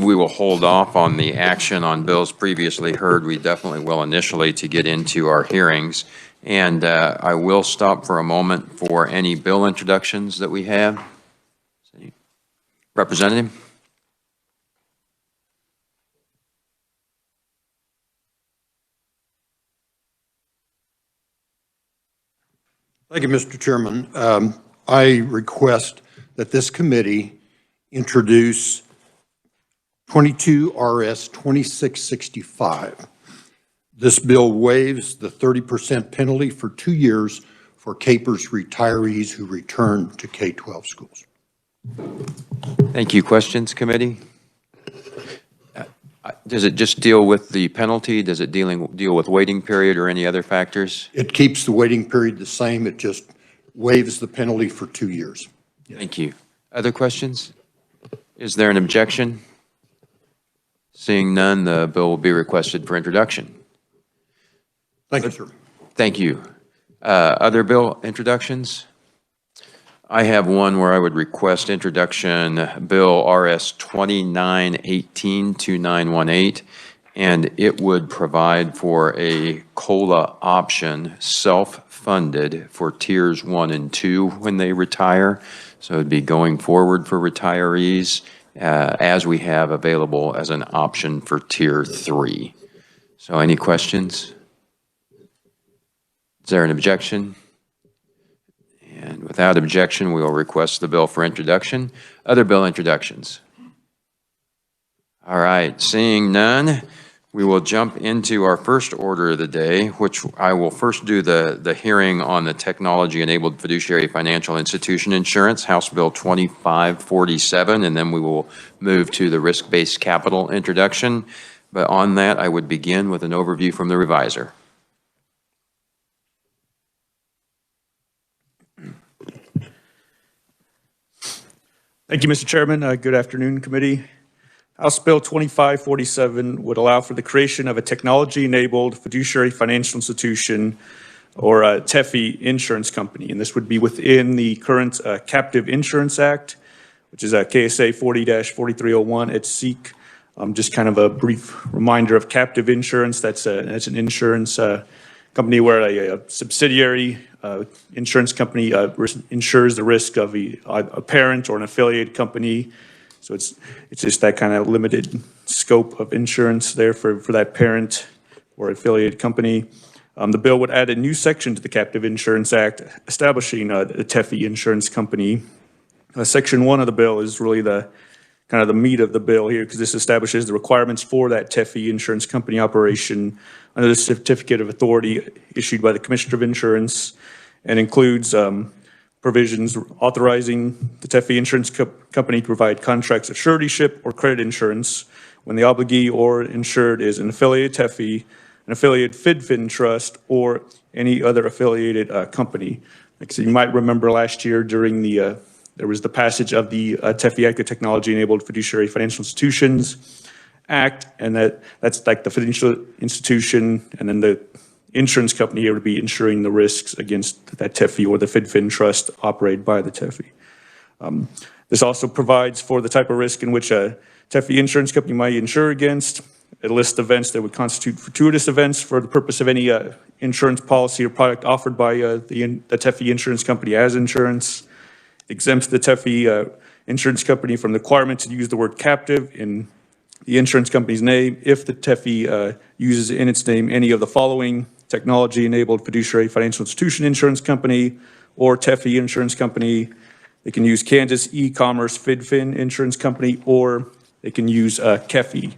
believe we will hold off on the action on bills previously heard. We definitely will initially to get into our hearings. And I will stop for a moment for any bill introductions that we have. Representative? Thank you, Mr. Chairman. I request that this committee introduce 22 RS 2665. This bill waives the 30% penalty for 2 years for KPERS retirees who return to K-12 schools. Thank you. Questions, committee? Does it just deal with the penalty? Does it deal with waiting period or any other factors? It keeps the waiting period the same. It just waives the penalty for 2 years. Yes. Thank you. Other questions? Is there an objection? Seeing none, the bill will be requested for introduction. Thank you, sir. Thank you. Other bill introductions? I have one where I would request introduction, Bill RS 2918-2918, and it would provide for a COLA option, self-funded for tiers 1 and 2 when they retire. So it'd be going forward for retirees as we have available as an option for tier 3. So any questions? Is there an objection? And without objection, we will request the bill for introduction. Other bill introductions? All right, seeing none, we will jump into our first order of the day, which I will first do the hearing on the technology-enabled fiduciary financial institution insurance, House Bill 2547, and then we will move to the risk-based capital introduction. But on that, I would begin with an overview from the reviser. Thank you, Mr. Chairman. Good afternoon, committee. House Bill 2547 would allow for the creation of a technology-enabled fiduciary financial institution, or a TEFI insurance company, and this would be within the current Captive Insurance Act, which is KSA 40-4301 at SEEK. Just kind of a brief reminder of captive insurance. That's an insurance company where a subsidiary insurance company insures the risk of a parent or an affiliated company. So it's just that kind of limited scope of insurance there for that parent or affiliated company. The bill would add a new section to the Captive Insurance Act establishing a TEFI insurance company. Section 1 of the bill is really the kind of the meat of the bill here, because this establishes the requirements for that TEFI insurance company operation under the certificate of authority issued by the Commissioner of Insurance, and includes provisions authorizing the TEFI insurance company to provide contracts of suretyship or credit insurance when the obligee or insured is an affiliated TEFI, an affiliated FIDFIN trust, or any other affiliated company. So you might remember last year during there was the passage of the TEFI Act, the Technology-Enabled Fiduciary Financial Institutions Act, and that's like the financial institution, and then the insurance company here would be insuring the risks against that TEFI or the FIDFIN trust operated by the TEFI. This also provides for the type of risk in which a TEFI insurance company might insure against. It lists events that would constitute fortuitous events for the purpose of any insurance policy or product offered by the TEFI insurance company as insurance. Exempts the TEFI insurance company from the requirement to use the word captive in the insurance company's name if the TEFI uses in its name any of the following: technology-enabled fiduciary financial institution insurance company or TEFI insurance company. They can use Kansas e-commerce FIDFIN insurance company, or they can use KEFI.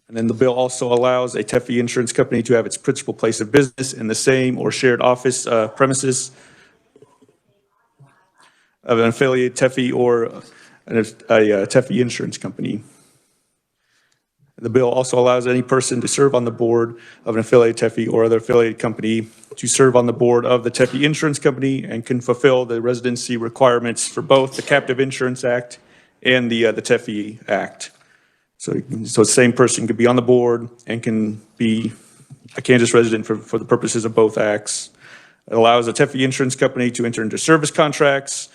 And then the bill also allows a TEFI insurance company to have its principal place of business in the same or shared office premises of an affiliate TEFI or a TEFI insurance company. The bill also allows any person to serve on the board of an affiliate TEFI or other affiliated company to serve on the board of the TEFI insurance company and can fulfill the residency requirements for both the Captive Insurance Act and the TEFI Act. So the same person could be on the board and can be a Kansas resident for the purposes of both acts. It allows a TEFI insurance company to enter into service contracts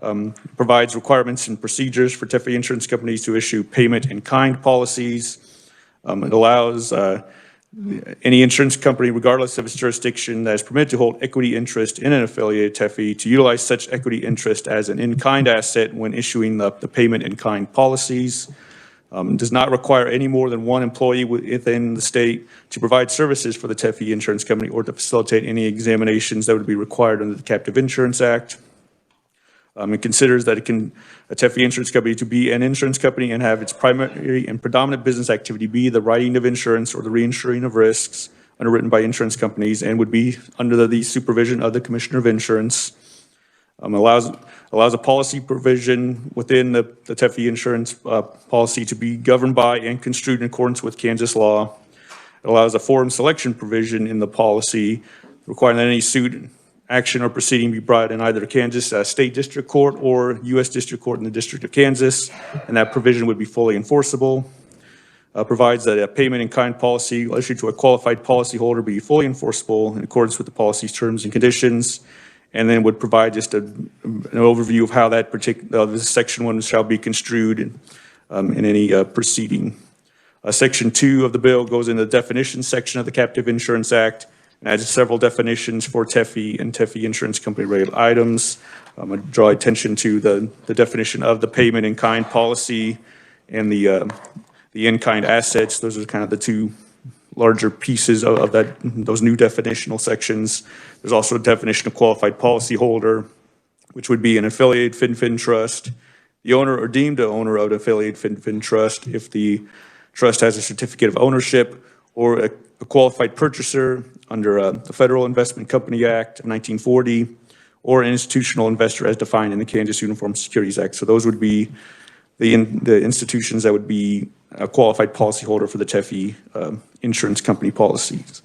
provides requirements and procedures for TEFI insurance companies to issue payment-in-kind policies. It allows any insurance company, regardless of its jurisdiction, that is permitted to hold equity interest in an affiliated TEFI to utilize such equity interest as an in-kind asset when issuing the payment-in-kind policies. Does not require any more than one employee within the state to provide services for the TEFI insurance company or to facilitate any examinations that would be required under the Captive Insurance Act. It considers that a TEFI insurance company to be an insurance company and have its primary and predominant business activity be the writing of insurance or the reinsuring of risks underwritten by insurance companies and would be under the supervision of the Commissioner of Insurance. Allows a policy provision within the TEFI insurance policy to be governed by and construed in accordance with Kansas law. It allows a forum selection provision in the policy requiring that any suit, action, or proceeding be brought in either Kansas State District Court or U.S. District Court in the District of Kansas, and that provision would be fully enforceable. Provides that a payment-in-kind policy issued to a qualified policyholder be fully enforceable in accordance with the policy's terms and conditions, and then would provide just an overview of how that particular this section 1 shall be construed in any proceeding. Section 2 of the bill goes into the definitions section of the Captive Insurance Act and adds several definitions for TEFI and TEFI insurance company related items. I draw attention to the definition of the payment-in-kind policy and the in-kind assets. Those are kind of the two larger pieces of those new definitional sections. There's also a definition of qualified policyholder, which would be an affiliated FinFin trust, the owner or deemed the owner of an affiliated FinFin trust if the trust has a certificate of ownership, or a qualified purchaser under the Federal Investment Company Act of 1940, or an institutional investor as defined in the Kansas Uniform Securities Act. So those would be the institutions that would be a qualified policyholder for the TEFI insurance company policies.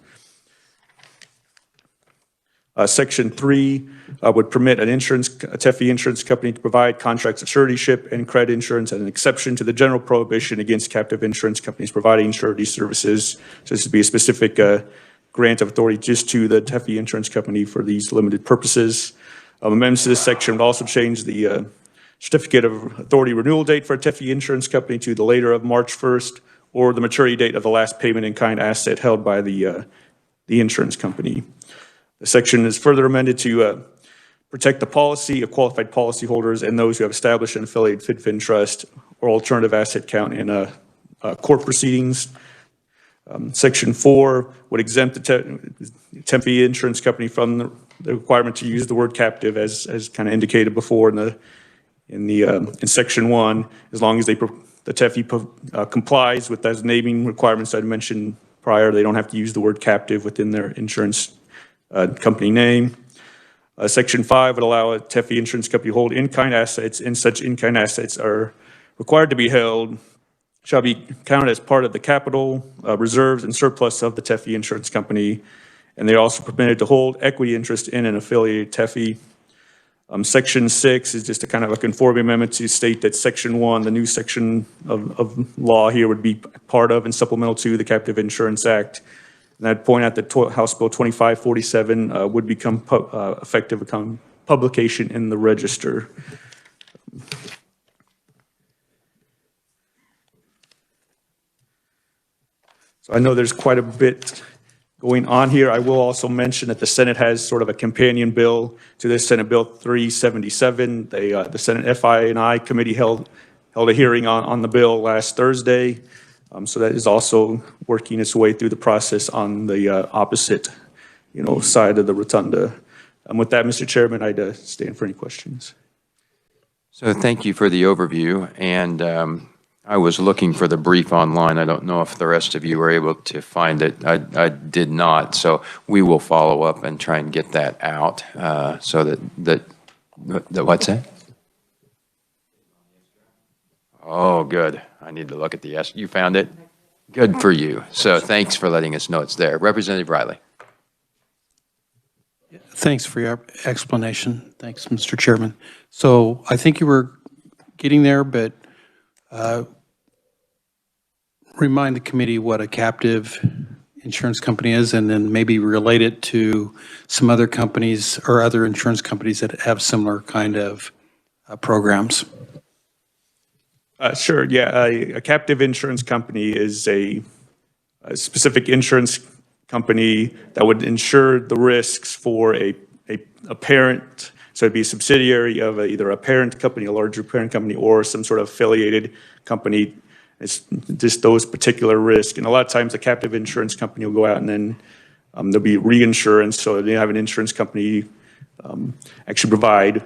Section 3 would permit a TEFI insurance company to provide contracts of suretyship and credit insurance as an exception to the general prohibition against captive insurance companies providing surety services. So this would be a specific grant of authority just to the TEFI insurance company for these limited purposes. Amendments to this section would also change the certificate of authority renewal date for a TEFI insurance company to the later of March 1st or the maturity date of the last payment-in-kind asset held by the insurance company. The section is further amended to protect the policy of qualified policyholders and those who have established an affiliated FinFin trust or alternative asset count in court proceedings. Section 4 would exempt the TEFI insurance company from the requirement to use the word captive as kind of indicated before in Section 1, as long as the TEFI complies with those naming requirements I mentioned prior. They don't have to use the word captive within their insurance company name. Section 5 would allow a TEFI insurance company to hold in-kind assets, and such in-kind assets are required to be held, shall be counted as part of the capital, reserves, and surplus of the TEFI insurance company, and they are also permitted to hold equity interest in an affiliated TEFI. Section 6 is just a kind of a conforming amendment to state that Section 1, the new section of law here, would be part of and supplemental to the Captive Insurance Act. And I'd point out that House Bill 2547 would become effective upon publication in the Register. So I know there's quite a bit going on here. I will also mention that the Senate has sort of a companion bill to this, Senate Bill 377. The Senate FI&I committee held a hearing on the bill last Thursday. So that is also working its way through the process on the opposite, side of the rotunda. With that, Mr. Chairman, I'd stand for any questions. So thank you for the overview, and I was looking for the brief online. I don't know if the rest of you were able to find it. I did not, so we will follow up and try and get that out so that what's that? Oh, good. I need to look at the you found it? Good for you. So thanks for letting us know it's there. Representative Riley. Thanks for your explanation. Thanks, Mr. Chairman. So I think you were getting there, but remind the committee what a captive insurance company is, and then maybe relate it to some other companies or other insurance companies that have similar kind of programs? Sure, yeah. A captive insurance company is a specific insurance company that would insure the risks for a parent. So it'd be a subsidiary of either a parent company, a larger parent company, or some sort of affiliated company. It's just those particular risks. And a lot of times the captive insurance company will go out and then there'll be reinsurance. So they have an insurance company actually provide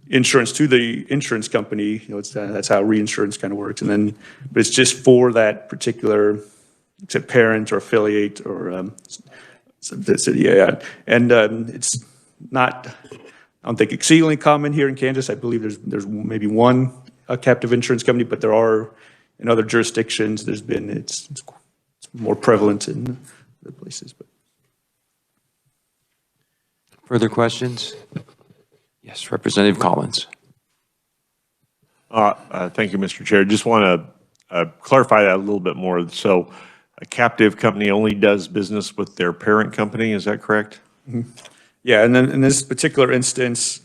insurance to the insurance company. That's how reinsurance kind of works. And then, but it's just for that particular, except parent or affiliate or yeah. And it's not, I don't think exceedingly common here in Kansas. I believe there's maybe one captive insurance company, but there are in other jurisdictions. It's more prevalent in other places. But. Further questions? Yes, Representative Collins. Thank you, Mr. Chair. Just want to clarify that a little bit more. So a captive company only does business with their parent company, is that correct? Mm-hmm. Yeah, and then in this particular instance,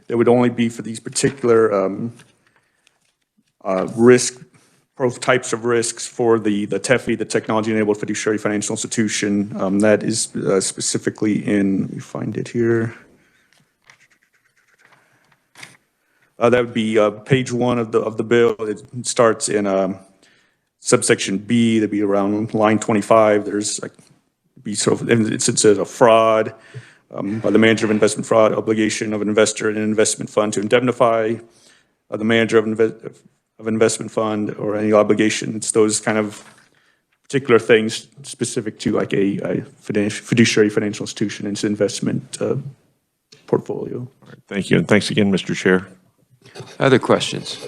it would only be for these particular types of risks for the TEFI, the Technology-Enabled Fiduciary Financial Institution. That is specifically in, let me find it here. That would be page 1 of the bill. It starts in subsection B. That'd be around line 25. There's it's a fraud by the manager of investment fraud, obligation of an investor in an investment fund to indemnify the manager of an investment fund or any obligation. It's those kind of particular things specific to like a fiduciary financial institution and its investment portfolio. All right, thank you, and thanks again, Mr. Chair. Other questions?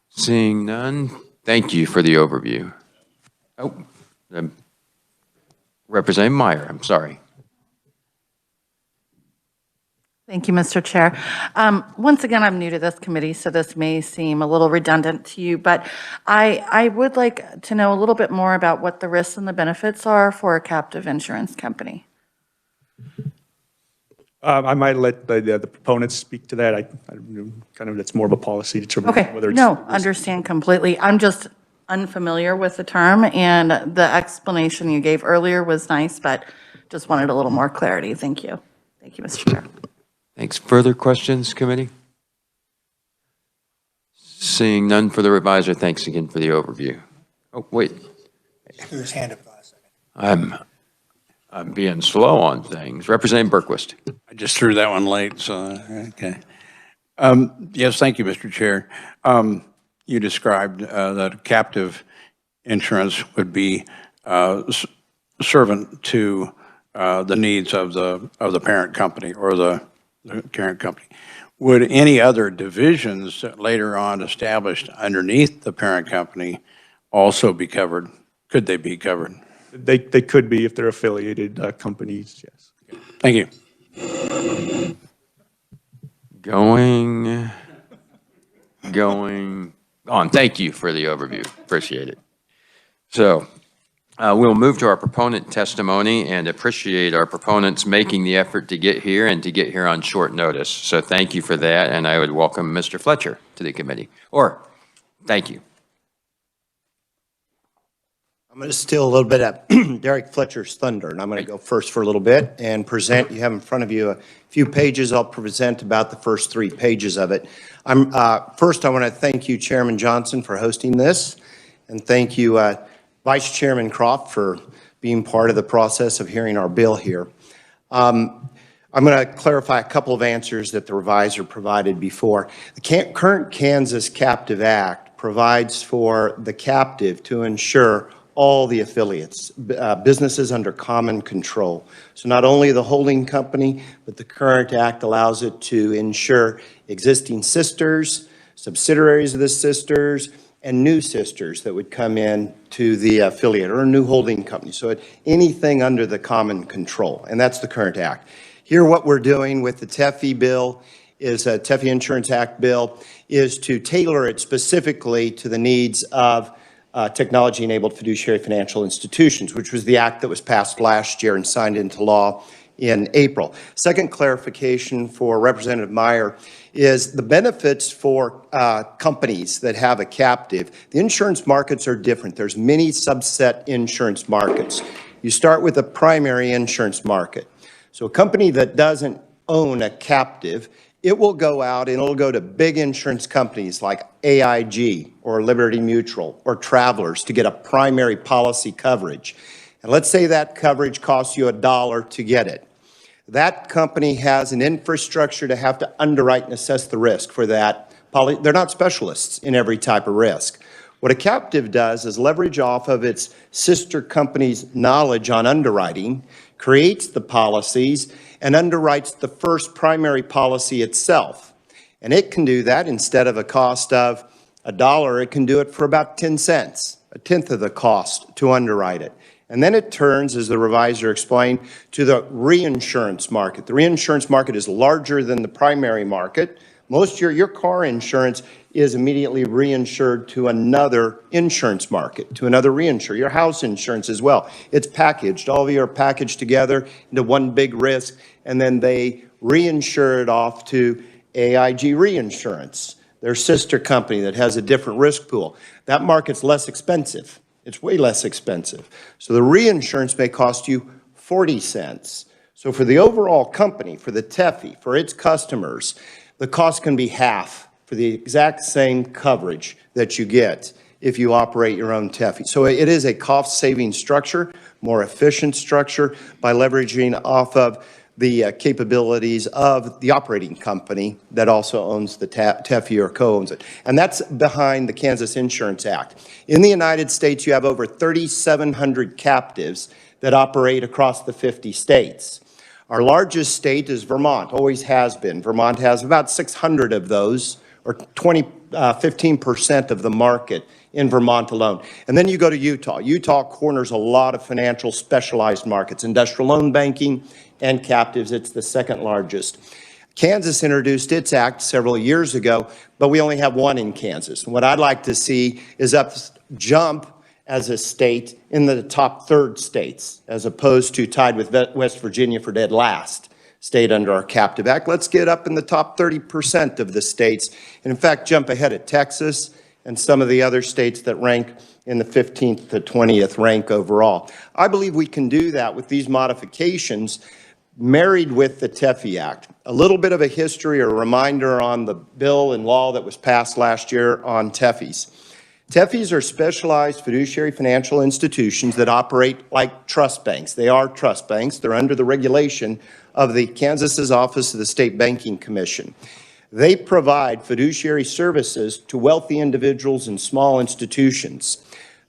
Seeing none, thank you for the overview. Oh, Representative Meyer, I'm sorry. Thank you, Mr. Chair. Once again, I'm new to this committee, so this may seem a little redundant to you, but I would like to know a little bit more about what the risks and the benefits are for a captive insurance company. I might let the proponents speak to that. I kind of, that's more of a policy determination. Okay, Whether it's no, understand completely. I'm just unfamiliar with the term, and the explanation you gave earlier was nice, but just wanted a little more clarity. Thank you. Thank you, Mr. Chair. Thanks. Further questions, committee? Seeing none for the reviser, thanks again for the overview. Oh, wait. Threw his hand up last second. I'm being slow on things. Representative Berquist. I just threw that one late, so, okay. Yes, thank you, Mr. Chair. You described that captive insurance would be servant to the needs of the parent company or the parent company. Would any other divisions later on established underneath the parent company also be covered? Could they be covered? They could be if they're affiliated companies, yes. Thank you. Going on. Thank you for the overview. Appreciate it. So we'll move to our proponent testimony and appreciate our proponents making the effort to get here and to get here on short notice. So thank you for that, and I would welcome Mr. Fletcher to the committee. Or, thank you. I'm going to steal a little bit of Derek Fletcher's thunder, and I'm going to go first for a little bit and present. You have in front of you a few pages. I'll present about the first 3 pages of it. First, I want to thank you, Chairman Johnson, for hosting this, and thank you, Vice Chairman Croft, for being part of the process of hearing our bill here. I'm going to clarify a couple of answers that the reviser provided before. The current Kansas Captive Act provides for the captive to insure all the affiliates, businesses under common control. So not only the holding company, but the current act allows it to insure existing sisters, subsidiaries of the sisters, and new sisters that would come in to the affiliate or a new holding company. So anything under the common control, and that's the current act. Here what we're doing with the TEFI bill is a TEFI Insurance Act bill is to tailor it specifically to the needs of technology-enabled fiduciary financial institutions, which was the act that was passed last year and signed into law in April. Second clarification for Representative Meyer is the benefits for companies that have a captive. The insurance markets are different. There's many subset insurance markets. You start with a primary insurance market. So a company that doesn't own a captive, it will go out and it'll go to big insurance companies like AIG or Liberty Mutual or Travelers to get a primary policy coverage. And let's say that coverage costs you $1 to get it. That company has an infrastructure to have to underwrite and assess the risk for that. They're not specialists in every type of risk. What a captive does is leverage off of its sister company's knowledge on underwriting, creates the policies, and underwrites the first primary policy itself. And it can do that instead of a cost of $1, it can do it for about 10 cents, a tenth of the cost to underwrite it. And then it turns, as the revisor explained, to the reinsurance market. The reinsurance market is larger than the primary market. Most of your car insurance is immediately reinsured to another insurance market, to another reinsurer. Your house insurance as well. It's packaged. All of you are packaged together into one big risk, and then they reinsure it off to AIG Reinsurance, their sister company that has a different risk pool. That market's less expensive. It's way less expensive. So the reinsurance may cost you 40 cents. So for the overall company, for the TEFI, for its customers, the cost can be half for the exact same coverage that you get if you operate your own TEFI. So it is a cost-saving structure, more efficient structure by leveraging off of the capabilities of the operating company that also owns the TEFI or co-owns it. And that's behind the Kansas Insurance Act. In the United States, you have over 3,700 captives that operate across the 50 states. Our largest state is Vermont, always has been. Vermont has about 600 of those, or 15% of the market in Vermont alone. And then you go to Utah. Utah corners a lot of financial specialized markets, industrial loan banking and captives. It's the second largest. Kansas introduced its act several years ago, but we only have one in Kansas. What I'd like to see is jump as a state in the top third states, as opposed to tied with West Virginia for dead last state under our captive act. Let's get up in the top 30% of the states, and in fact, jump ahead of Texas and some of the other states that rank in the 15th to 20th rank overall. I believe we can do that with these modifications married with the TEFI Act. A little bit of a history or reminder on the bill and law that was passed last year on TEFIs. TEFIs are specialized fiduciary financial institutions that operate like trust banks. They are trust banks. They're under the regulation of the Kansas's Office of the State Banking Commission. They provide fiduciary services to wealthy individuals and small institutions.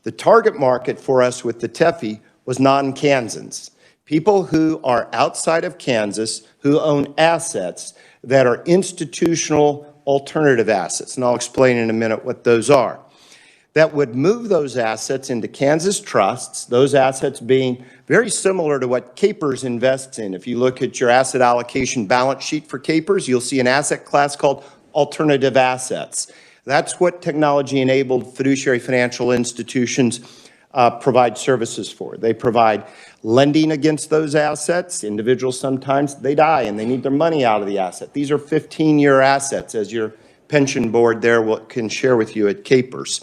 The target market for us with the TEFI was non-Kansans, people who are outside of Kansas who own assets that are institutional alternative assets, and I'll explain in a minute what those are, that would move those assets into Kansas trusts, those assets being very similar to what Capers invests in. If you look at your asset allocation balance sheet for Capers, you'll see an asset class called alternative assets. That's what technology-enabled fiduciary financial institutions provide services for. They provide lending against those assets. Individuals sometimes, they die and they need their money out of the asset. These are 15-year assets, as your pension board there can share with you at Capers.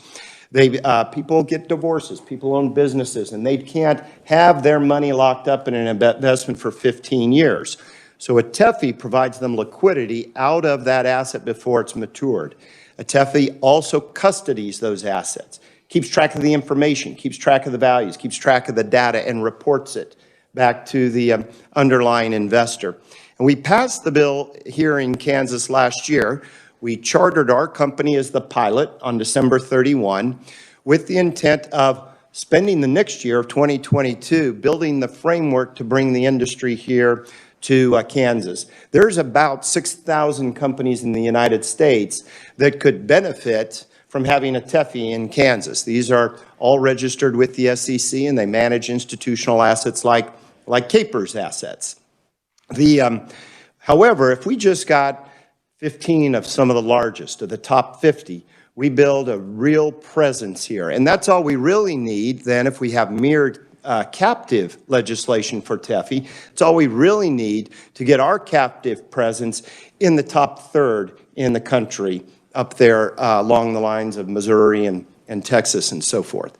People get divorces, people own businesses, and they can't have their money locked up in an investment for 15 years. So a TEFI provides them liquidity out of that asset before it's matured. A TEFI also custodies those assets, keeps track of the information, keeps track of the values, keeps track of the data, and reports it back to the underlying investor. And we passed the bill here in Kansas last year. We chartered our company as the pilot on December 31 with the intent of spending the next year of 2022 building the framework to bring the industry here to Kansas. There's about 6,000 companies in the United States that could benefit from having a TEFI in Kansas. These are all registered with the SEC, and they manage institutional assets like Capers assets. However, if we just got 15 of some of the largest, of the top 50, we build a real presence here. And that's all we really need then if we have mirrored captive legislation for TEFI. It's all we really need to get our captive presence in the top third in the country up there along the lines of Missouri and Texas and so forth.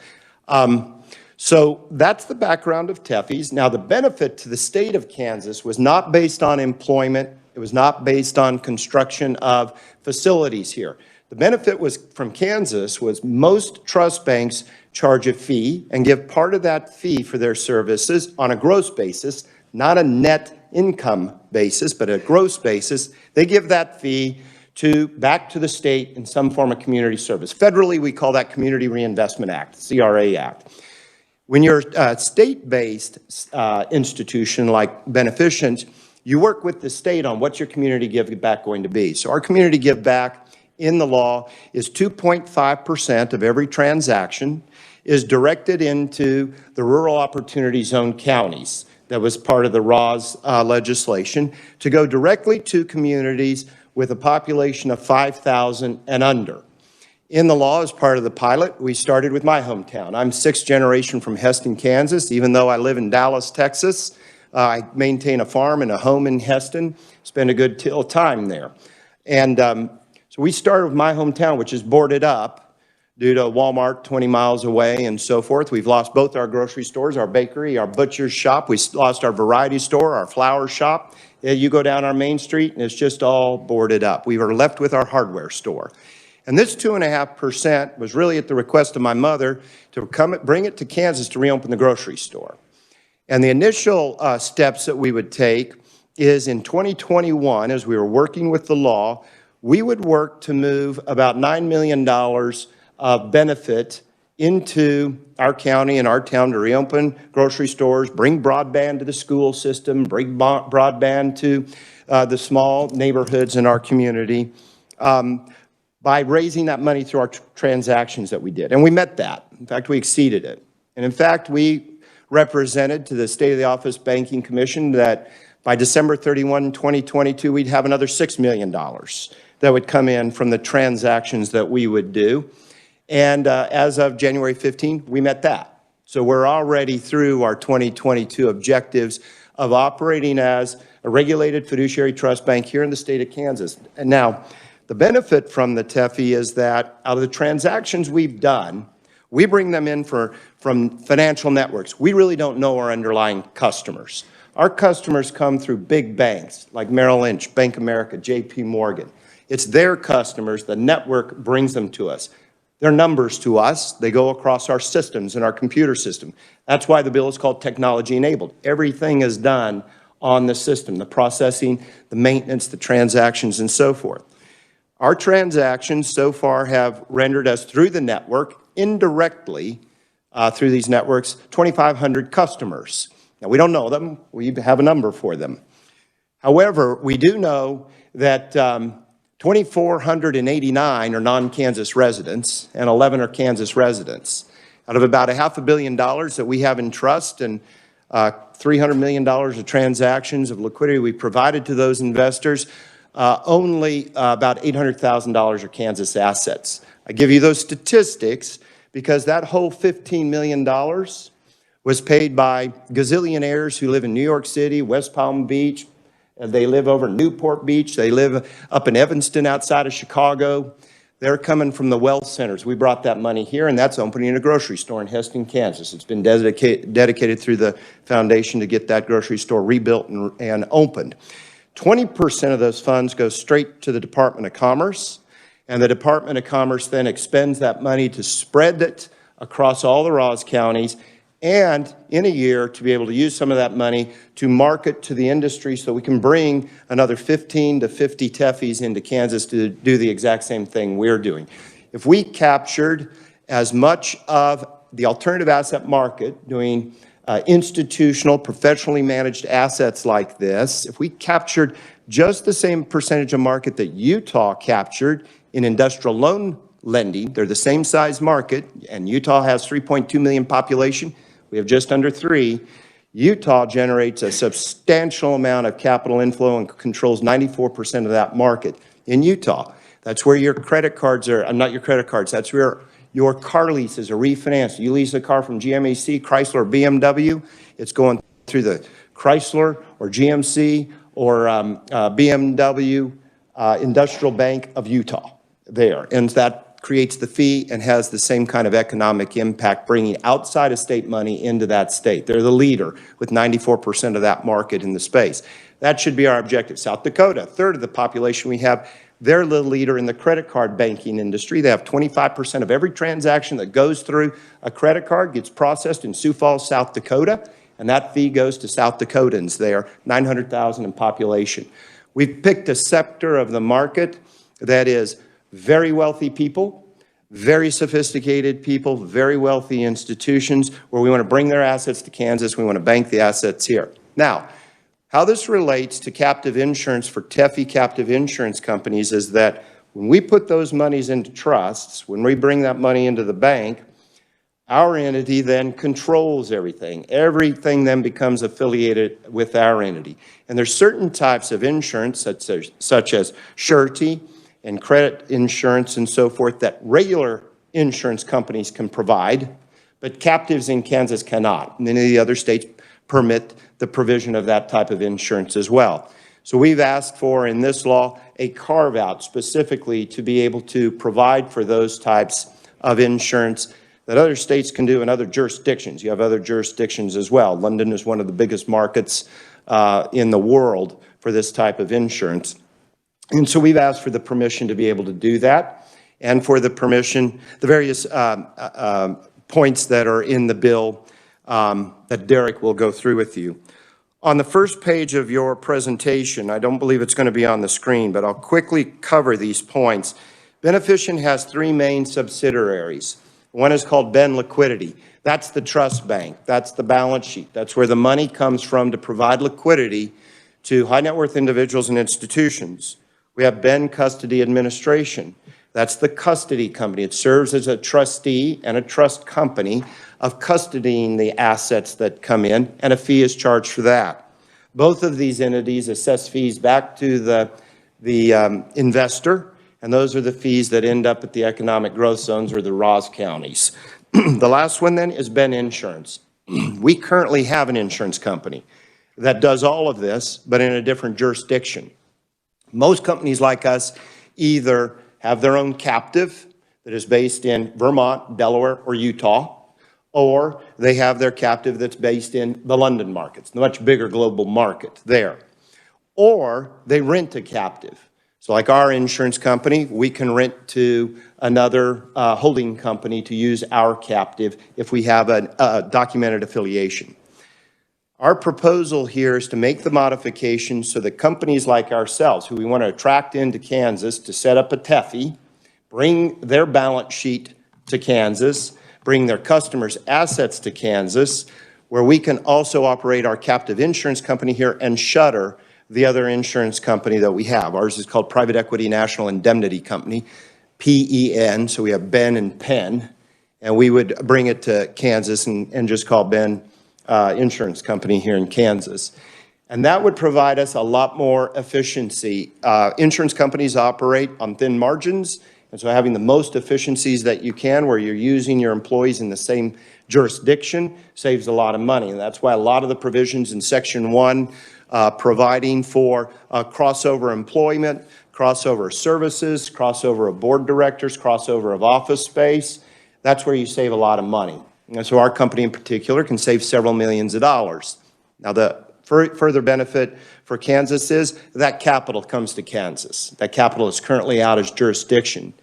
So that's the background of TEFIs. Now, the benefit to the state of Kansas was not based on employment. It was not based on construction of facilities here. The benefit was from Kansas was most trust banks charge a fee and give part of that fee for their services on a gross basis, not a net income basis, but a gross basis. They give that fee back to the state in some form of community service. Federally, we call that Community Reinvestment Act, CRA Act. When you're a state-based institution like Beneficient, you work with the state on what's your community give back going to be. So our community give back in the law is 2.5% of every transaction is directed into the rural opportunity zone counties. That was part of the RAWS legislation to go directly to communities with a population of 5,000 and under. In the law, as part of the pilot, we started with my hometown. I'm sixth generation from Heston, Kansas. Even though I live in Dallas, Texas, I maintain a farm and a home in Heston, spend a good time there. And so we started with my hometown, which is boarded up due to Walmart 20 miles away and so forth. We've lost both our grocery stores, our bakery, our butcher's shop. We lost our variety store, our flower shop. You go down our main street and it's just all boarded up. We were left with our hardware store. And this 2.5% was really at the request of my mother to bring it to Kansas to reopen the grocery store. And the initial steps that we would take is in 2021, as we were working with the law, we would work to move about $9 million of benefit into our county and our town to reopen grocery stores, bring broadband to the school system, bring broadband to the small neighborhoods in our community by raising that money through our transactions that we did. And we met that. In fact, we exceeded it. And in fact, we represented to the State of the Office Banking Commission that by December 31, 2022, we'd have another $6 million that would come in from the transactions that we would do. And as of January 15, we met that. So we're already through our 2022 objectives of operating as a regulated fiduciary trust bank here in the state of Kansas. And now, the benefit from the TEFI is that out of the transactions we've done, we bring them in from financial networks. We really don't know our underlying customers. Our customers come through big banks like Merrill Lynch, Bank of America, JP Morgan. It's their customers. The network brings them to us. They're numbers to us. They go across our systems and our computer system. That's why the bill is called technology enabled. Everything is done on the system, the processing, the maintenance, the transactions, and so forth. Our transactions so far have rendered us through the network, indirectly through these networks, 2,500 customers. Now, we don't know them. We have a number for them. However, we do know that 2,489 are non-Kansas residents and 11 are Kansas residents. Out of about $500 million that we have in trust and $300 million of transactions of liquidity we provided to those investors, only about $800,000 are Kansas assets. I give you those statistics because that whole $15 million was paid by gazillionaires who live in New York City, West Palm Beach. They live over Newport Beach. They live up in Evanston outside of Chicago. They're coming from the wealth centers. We brought that money here, and that's opening a grocery store in Heston, Kansas. It's been dedicated through the foundation to get that grocery store rebuilt and opened. 20% of those funds go straight to the Department of Commerce, and the Department of Commerce then expends that money to spread it across all the RAWS counties, and in a year to be able to use some of that money to market to the industry so we can bring another 15 to 50 TEFIs into Kansas to do the exact same thing we're doing. If we captured as much of the alternative asset market doing institutional, professionally managed assets like this, if we captured just the same percentage of market that Utah captured in industrial loan lending, they're the same size market, and Utah has 3.2 million population. We have just under 3. Utah generates a substantial amount of capital inflow and controls 94% of that market in Utah. That's where your credit cards are, not your credit cards, that's where your car leases are refinanced. You lease a car from GMC, Chrysler, or BMW, it's going through the Chrysler or GMC or BMW Industrial Bank of Utah there. And that creates the fee and has the same kind of economic impact, bringing outside of state money into that state. They're the leader with 94% of that market in the space. That should be our objective. South Dakota, a third of the population we have, they're the leader in the credit card banking industry. They have 25% of every transaction that goes through a credit card gets processed in Sioux Falls, South Dakota, and that fee goes to South Dakotans there, 900,000 in population. We've picked a sector of the market that is very wealthy people, very sophisticated people, very wealthy institutions where we want to bring their assets to Kansas. We want to bank the assets here. Now, how this relates to captive insurance for TEFI captive insurance companies is that when we put those monies into trusts, when we bring that money into the bank, our entity then controls everything. Everything then becomes affiliated with our entity. And there's certain types of insurance, such as surety and credit insurance and so forth, that regular insurance companies can provide, but captives in Kansas cannot. Many of the other states permit the provision of that type of insurance as well. So we've asked for, in this law, a carve-out specifically to be able to provide for those types of insurance that other states can do in other jurisdictions. You have other jurisdictions as well. London is one of the biggest markets in the world for this type of insurance. And so we've asked for the permission to be able to do that, and for the permission, the various points that are in the bill that Derek will go through with you. On the first page of your presentation, I don't believe it's going to be on the screen, but I'll quickly cover these points. Beneficient has three main subsidiaries. One is called Ben Liquidity. That's the trust bank. That's the balance sheet. That's where the money comes from to provide liquidity to high net worth individuals and institutions. We have Ben Custody Administration. That's the custody company. It serves as a trustee and a trust company of custodying the assets that come in, and a fee is charged for that. Both of these entities assess fees back to the investor, and those are the fees that end up at the economic growth zones or the ROS counties. The last one then is Ben Insurance. We currently have an insurance company that does all of this, but in a different jurisdiction. Most companies like us either have their own captive that is based in Vermont, Delaware, or Utah, or they have their captive that's based in the London markets, the much bigger global market there. Or they rent a captive. So like our insurance company, we can rent to another holding company to use our captive if we have a documented affiliation. Our proposal here is to make the modifications so that companies like ourselves, who we want to attract into Kansas to set up a TEFI, bring their balance sheet to Kansas, bring their customers' assets to Kansas, where we can also operate our captive insurance company here and shutter the other insurance company that we have. Ours is called Private Equity National Indemnity Company, PEN, so we have Ben and Penn, and we would bring it to Kansas and just call Ben insurance company here in Kansas. And that would provide us a lot more efficiency. Insurance companies operate on thin margins, and so having the most efficiencies that you can where you're using your employees in the same jurisdiction saves a lot of money. And that's why a lot of the provisions in Section 1 providing for crossover employment, crossover services, crossover of board directors, crossover of office space, that's where you save a lot of money. And so our company in particular can save several millions of dollars. Now the further benefit for Kansas is that capital comes to Kansas. That capital is currently out as jurisdiction.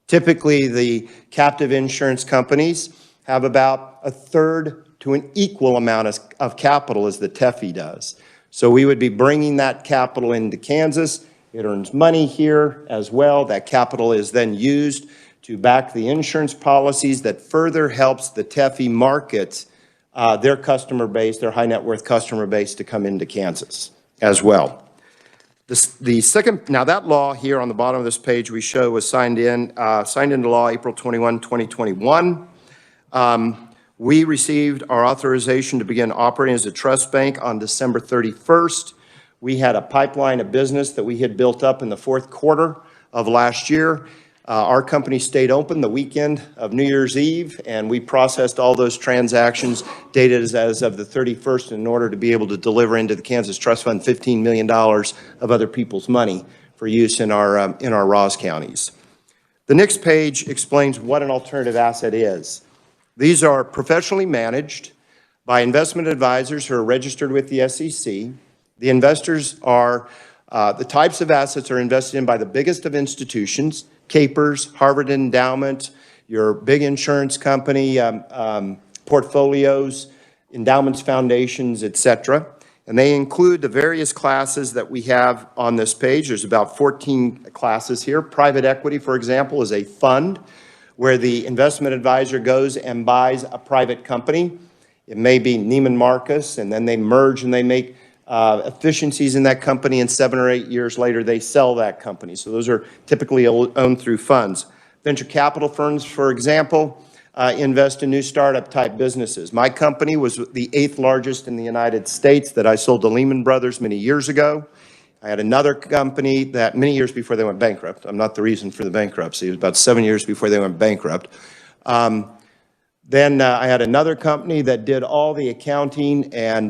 Typically the captive insurance companies have about a third to an equal amount of capital as the TEFI does. So we would be bringing that capital into Kansas. It earns money here as well. That capital is then used to back the insurance policies that further helps the TEFI market their customer base, their high net worth customer base to come into Kansas as well. The second, now that law here on the bottom of this page we show was signed into law April 21, 2021. We received our authorization to begin operating as a trust bank on December 31st. We had a pipeline of business that we had built up in the fourth quarter of last year. Our company stayed open the weekend of New Year's Eve, and we processed all those transactions dated as of the 31st in order to be able to deliver into the Kansas Trust Fund $15 million of other people's money for use in our Ross counties. The next page explains what an alternative asset is. These are professionally managed by investment advisors who are registered with the SEC. The investors are, the types of assets are invested in by the biggest of institutions, Capers, Harvard Endowment, your big insurance company, portfolios, endowments, foundations, et cetera. And they include the various classes that we have on this page. There's about 14 classes here. Private equity, for example, is a fund where the investment advisor goes and buys a private company. It may be Neiman Marcus, and then they merge and they make efficiencies in that company, and 7 or 8 years later, they sell that company. So those are typically owned through funds. Venture capital firms, for example, invest in new startup type businesses. My company was the 8th largest in the United States that I sold to Lehman Brothers many years ago. I had another company that many years before they went bankrupt. I'm not the reason for the bankruptcy. It was about 7 years before they went bankrupt. Then I had another company that did all the accounting and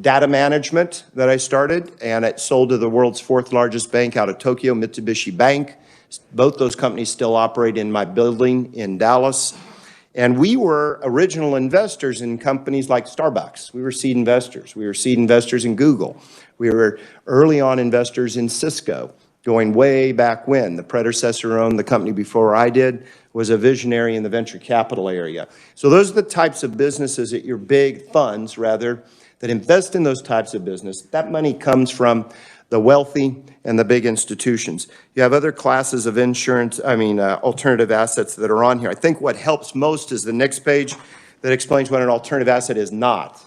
data management that I started, and it sold to the world's 4th largest bank out of Tokyo, Mitsubishi Bank. Both those companies still operate in my building in Dallas. And we were original investors in companies like Starbucks. We were seed investors. We were seed investors in Google. We were early on investors in Cisco, going way back when. The predecessor owned the company before I did, was a visionary in the venture capital area. So those are the types of businesses that your big funds, rather, that invest in those types of business. That money comes from the wealthy and the big institutions. You have other classes of alternative assets that are on here. I think what helps most is the next page that explains what an alternative asset is not.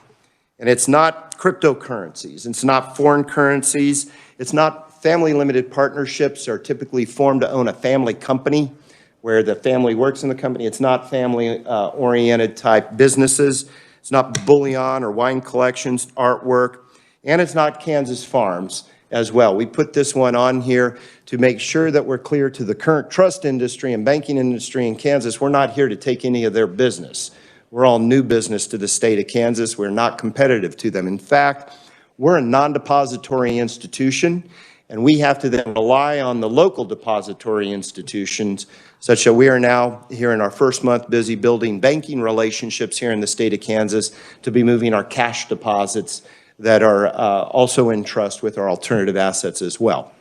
And it's not cryptocurrencies. It's not foreign currencies. It's not family limited partnerships are typically formed to own a family company where the family works in the company. It's not family-oriented type businesses. It's not bullion or wine collections, artwork, and it's not Kansas farms as well. We put this one on here to make sure that we're clear to the current trust industry and banking industry in Kansas. We're not here to take any of their business. We're all new business to the state of Kansas. We're not competitive to them. In fact, we're a non-depository institution, and we have to then rely on the local depository institutions, such that we are now here in our first month busy building banking relationships here in the state of Kansas to be moving our cash deposits that are also in trust with our alternative assets as well.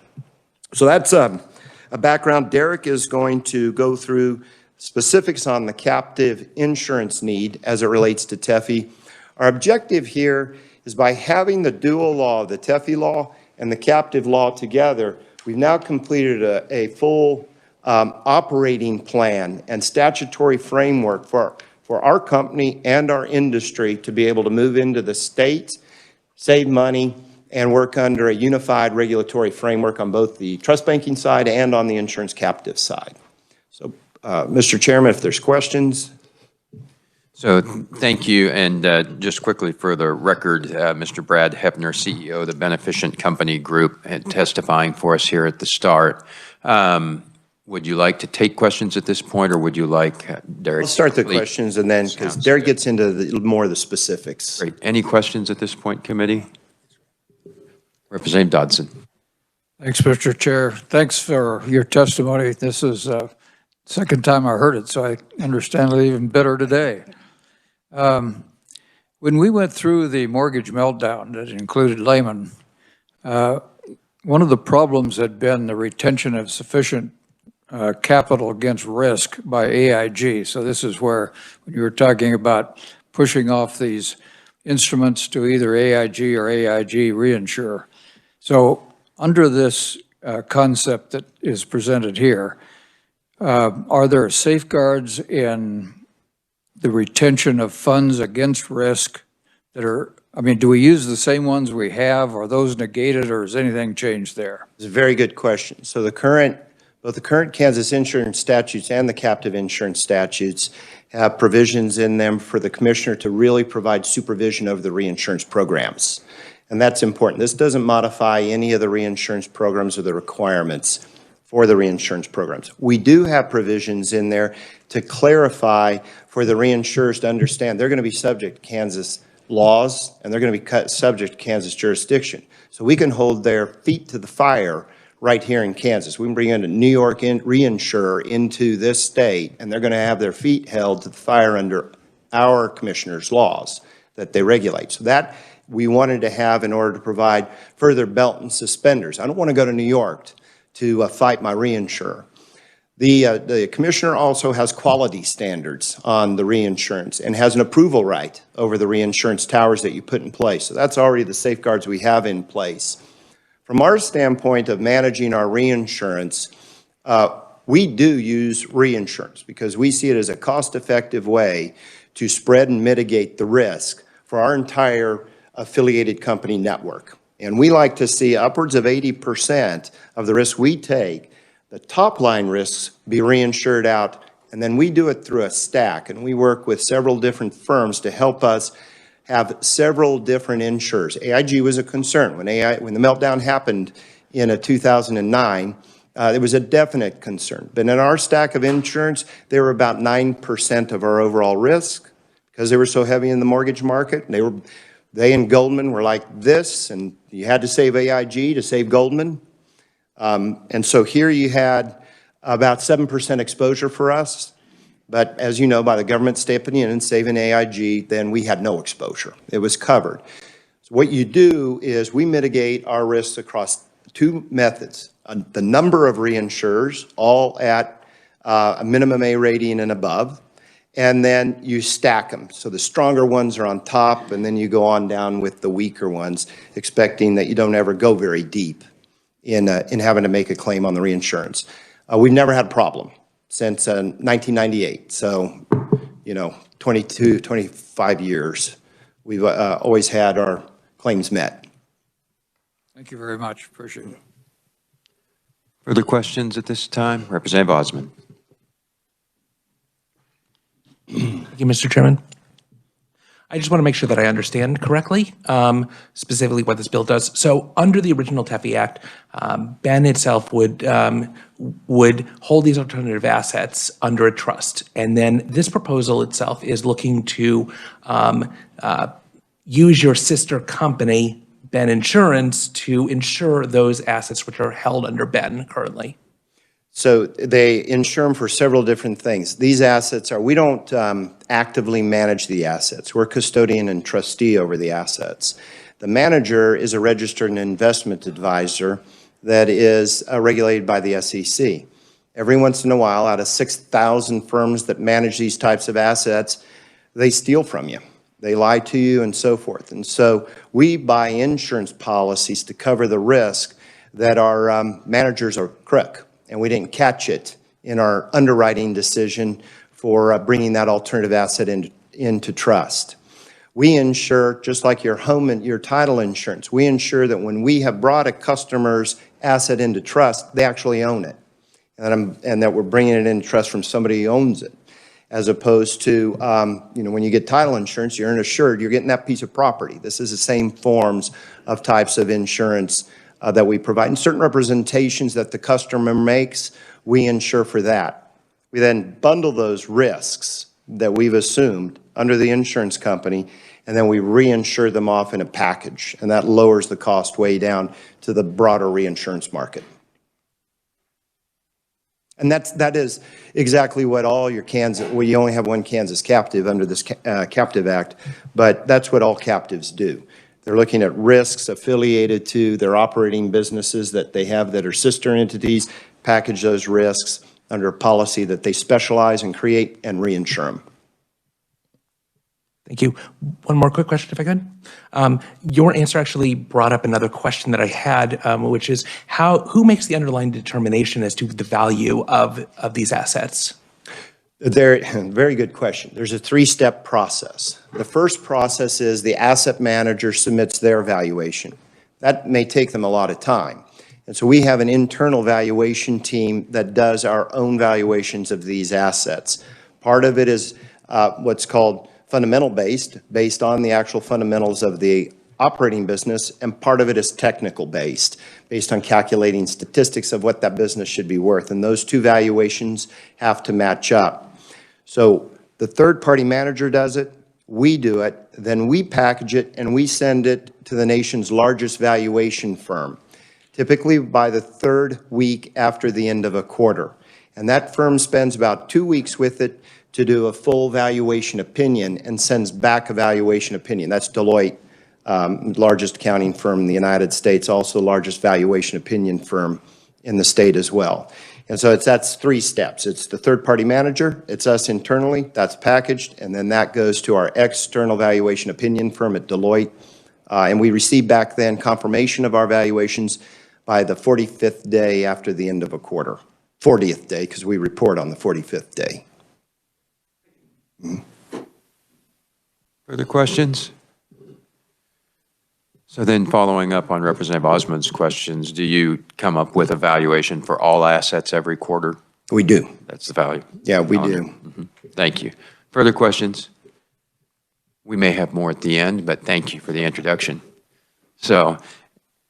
So that's a background. Derek is going to go through specifics on the captive insurance need as it relates to TEFI. Our objective here is by having the dual law, the TEFI law and the captive law together, we've now completed a full operating plan and statutory framework for our company and our industry to be able to move into the state, save money, and work under a unified regulatory framework on both the trust banking side and on the insurance captive side. So, Mr. Chairman, if there's questions. So thank you. And just quickly for the record, Mr. Brad Hepner, CEO of the Beneficent Company Group, testifying for us here at the start. Would you like to take questions at this point, or would you like Derek? Let's start the questions, and then, because Derek gets into more of the specifics. Great. Any questions at this point, committee? Representative Dodson. Thanks, Mr. Chair. Thanks for your testimony. This is the second time I heard it, so I understand it even better today. When we went through the mortgage meltdown that included Lehman, one of the problems had been the retention of sufficient capital against risk by AIG. So this is where, when you were talking about pushing off these instruments to either AIG or AIG reinsurer. So under this concept that is presented here, are there safeguards in the retention of funds against risk that are, I mean, do we use the same ones we have? Are those negated, or has anything changed there? It's a very good question. So both the current Kansas insurance statutes and the captive insurance statutes have provisions in them for the commissioner to really provide supervision over the reinsurance programs. And that's important. This doesn't modify any of the reinsurance programs or the requirements for the reinsurance programs. We do have provisions in there to clarify for the reinsurers to understand they're going to be subject to Kansas laws and they're going to be subject to Kansas jurisdiction. So we can hold their feet to the fire right here in Kansas. We can bring in a New York reinsurer into this state, and they're going to have their feet held to the fire under our commissioners' laws that they regulate. So that we wanted to have in order to provide further belt and suspenders. I don't want to go to New York to fight my reinsurer. The commissioner also has quality standards on the reinsurance and has an approval right over the reinsurance towers that you put in place. So that's already the safeguards we have in place. From our standpoint of managing our reinsurance, we do use reinsurance because we see it as a cost-effective way to spread and mitigate the risk for our entire affiliated company network. And we like to see upwards of 80% of the risk we take, the top line risks, be reinsured out, and then we do it through a stack. And we work with several different firms to help us have several different insurers. AIG was a concern. When the meltdown happened in 2009, there was a definite concern. But in our stack of insurance, they were about 9% of our overall risk because they were so heavy in the mortgage market. They and Goldman were like this, and you had to save AIG to save Goldman. And so here you had about 7% exposure for us. But as you know, by the government stepping in and saving AIG, then we had no exposure. It was covered. So what you do is we mitigate our risks across two methods. The number of reinsurers, all at a minimum A rating and above, and then you stack them. So the stronger ones are on top, and then you go on down with the weaker ones, expecting that you don't ever go very deep in having to make a claim on the reinsurance. We've never had a problem since 1998. So, 25 years, we've always had our claims met. Thank you very much. Appreciate it. Further questions at this time? Representative Osmond. Thank you, Mr. Chairman. I just want to make sure that I understand correctly, specifically what this bill does. So under the original TEFI Act, Ben itself would hold these alternative assets under a trust. And then this proposal itself is looking to use your sister company, Ben Insurance, to insure those assets which are held under Ben currently. So they insure them for several different things. These assets we don't actively manage the assets. We're custodian and trustee over the assets. The manager is a registered investment advisor that is regulated by the SEC. Every once in a while, out of 6,000 firms that manage these types of assets, they steal from you. They lie to you and so forth. And so we buy insurance policies to cover the risk that our managers are crook. And we didn't catch it in our underwriting decision for bringing that alternative asset into trust. We insure, just like your home and your title insurance, we insure that when we have brought a customer's asset into trust, they actually own it. And that we're bringing it into trust from somebody who owns it. As opposed to, when you get title insurance, you're insured, you're getting that piece of property. This is the same forms of types of insurance that we provide. And certain representations that the customer makes, we insure for that. We then bundle those risks that we've assumed under the insurance company, and then we reinsure them off in a package. And that lowers the cost way down to the broader reinsurance market. And that is exactly what all your you only have one Kansas captive under this Captive Act, but that's what all captives do. They're looking at risks affiliated to their operating businesses that they have that are sister entities, package those risks under a policy that they specialize and create and reinsure them. Thank you. One more quick question, if I could. Your answer actually brought up another question that I had, which is who makes the underlying determination as to the value of these assets? Very good question. There's a three-step process. The first process is the asset manager submits their valuation. That may take them a lot of time. And so we have an internal valuation team that does our own valuations of these assets. Part of it is what's called fundamental based on the actual fundamentals of the operating business, and part of it is technical based on calculating statistics of what that business should be worth. And those two valuations have to match up. So the third-party manager does it, we do it, then we package it, and we send it to the nation's largest valuation firm, typically by the third week after the end of a quarter. And that firm spends about 2 weeks with it to do a full valuation opinion and sends back a valuation opinion. That's Deloitte, largest accounting firm in the United States, also the largest valuation opinion firm in the state as well. And so that's 3 steps. It's the third-party manager, it's us internally, that's packaged, and then that goes to our external valuation opinion firm at Deloitte. And we receive back then confirmation of our valuations by the 45th day after the end of a quarter. 40th day, because we report on the 45th day. Further questions? So then following up on Representative Osmond's questions, do you come up with a valuation for all assets every quarter? We do. That's the value? Yeah, we calendar. do. Thank you. Further questions? We may have more at the end, but thank you for the introduction. So,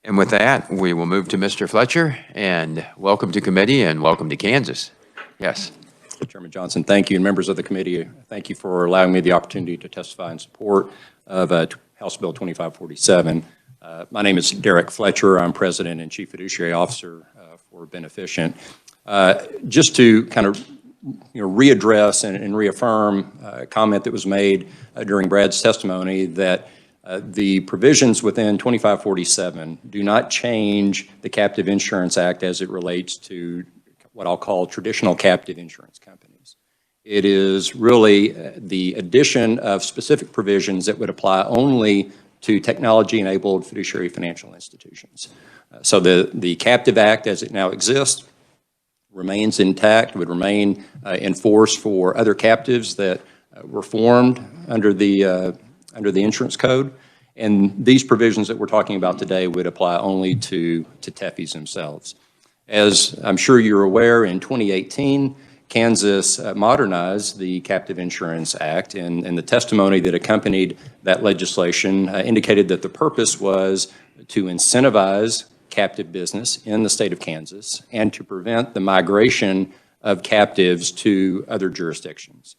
and with that, we will move to Mr. Fletcher, and welcome to committee and welcome to Kansas. Yes. Chairman Johnson, thank you, and members of the committee, thank you for allowing me the opportunity to testify in support of House Bill 2547. My name is Derek Fletcher. I'm President and Chief Fiduciary Officer for Beneficient. Just to kind of readdress and reaffirm a comment that was made during Brad's testimony that the provisions within 2547 do not change the Captive Insurance Act as it relates to what I'll call traditional captive insurance companies. It is really the addition of specific provisions that would apply only to technology-enabled fiduciary financial institutions. So the Captive Act as it now exists remains intact, would remain in force for other captives that were formed under the insurance code. And these provisions that we're talking about today would apply only to TEFIs themselves. As I'm sure you're aware, in 2018, Kansas modernized the Captive Insurance Act, and the testimony that accompanied that legislation indicated that the purpose was to incentivize captive business in the state of Kansas and to prevent the migration of captives to other jurisdictions.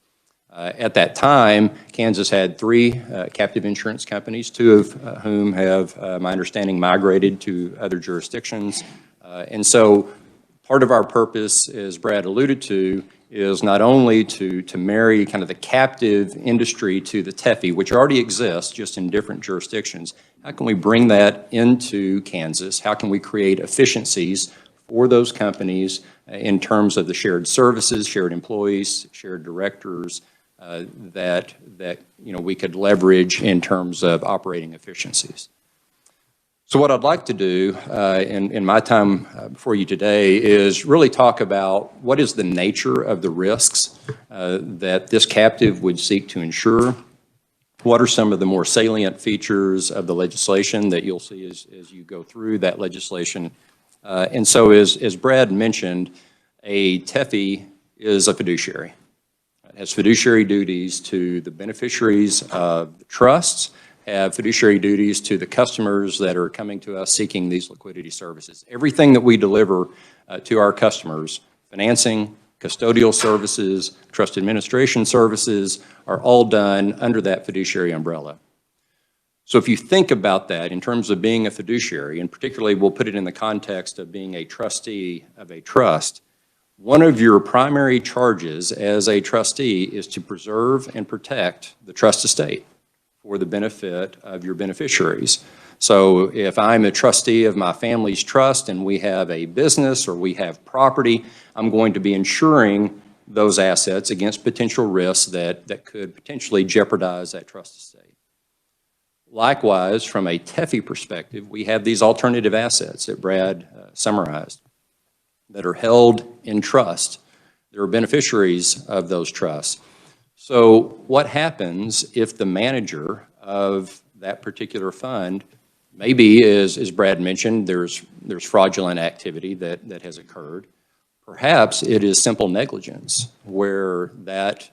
At that time, Kansas had 3 captive insurance companies, 2 of whom have, my understanding, migrated to other jurisdictions. And so part of our purpose, as Brad alluded to, is not only to marry kind of the captive industry to the TEFI, which already exists just in different jurisdictions. How can we bring that into Kansas? How can we create efficiencies for those companies in terms of the shared services, shared employees, shared directors that we could leverage in terms of operating efficiencies? So what I'd like to do in my time before you today is really talk about what is the nature of the risks that this captive would seek to insure. What are some of the more salient features of the legislation that you'll see as you go through that legislation? And so as Brad mentioned, a TEFI is a fiduciary. It has fiduciary duties to the beneficiaries of the trusts, have fiduciary duties to the customers that are coming to us seeking these liquidity services. Everything that we deliver to our customers, financing, custodial services, trust administration services, are all done under that fiduciary umbrella. So if you think about that in terms of being a fiduciary, and particularly we'll put it in the context of being a trustee of a trust, one of your primary charges as a trustee is to preserve and protect the trust estate for the benefit of your beneficiaries. So if I'm a trustee of my family's trust and we have a business or we have property, I'm going to be insuring those assets against potential risks that could potentially jeopardize that trust estate. Likewise, from a TEFI perspective, we have these alternative assets that Brad summarized that are held in trust. There are beneficiaries of those trusts. So what happens if the manager of that particular fund, maybe as Brad mentioned, there's fraudulent activity that has occurred. Perhaps it is simple negligence where that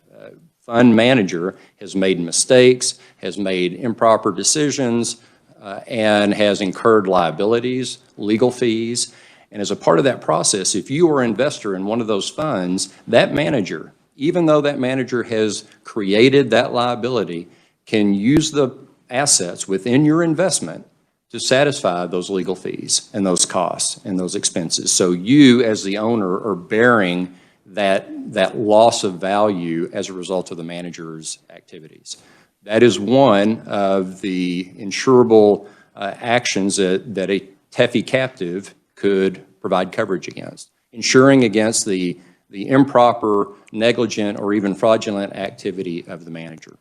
fund manager has made mistakes, has made improper decisions, and has incurred liabilities, legal fees. And as a part of that process, if you are an investor in one of those funds, that manager, even though that manager has created that liability, can use the assets within your investment to satisfy those legal fees and those costs and those expenses. So you, as the owner, are bearing that loss of value as a result of the manager's activities. That is one of the insurable actions that a TEFI captive could provide coverage against, insuring against the improper, negligent, or even fraudulent activity of the manager.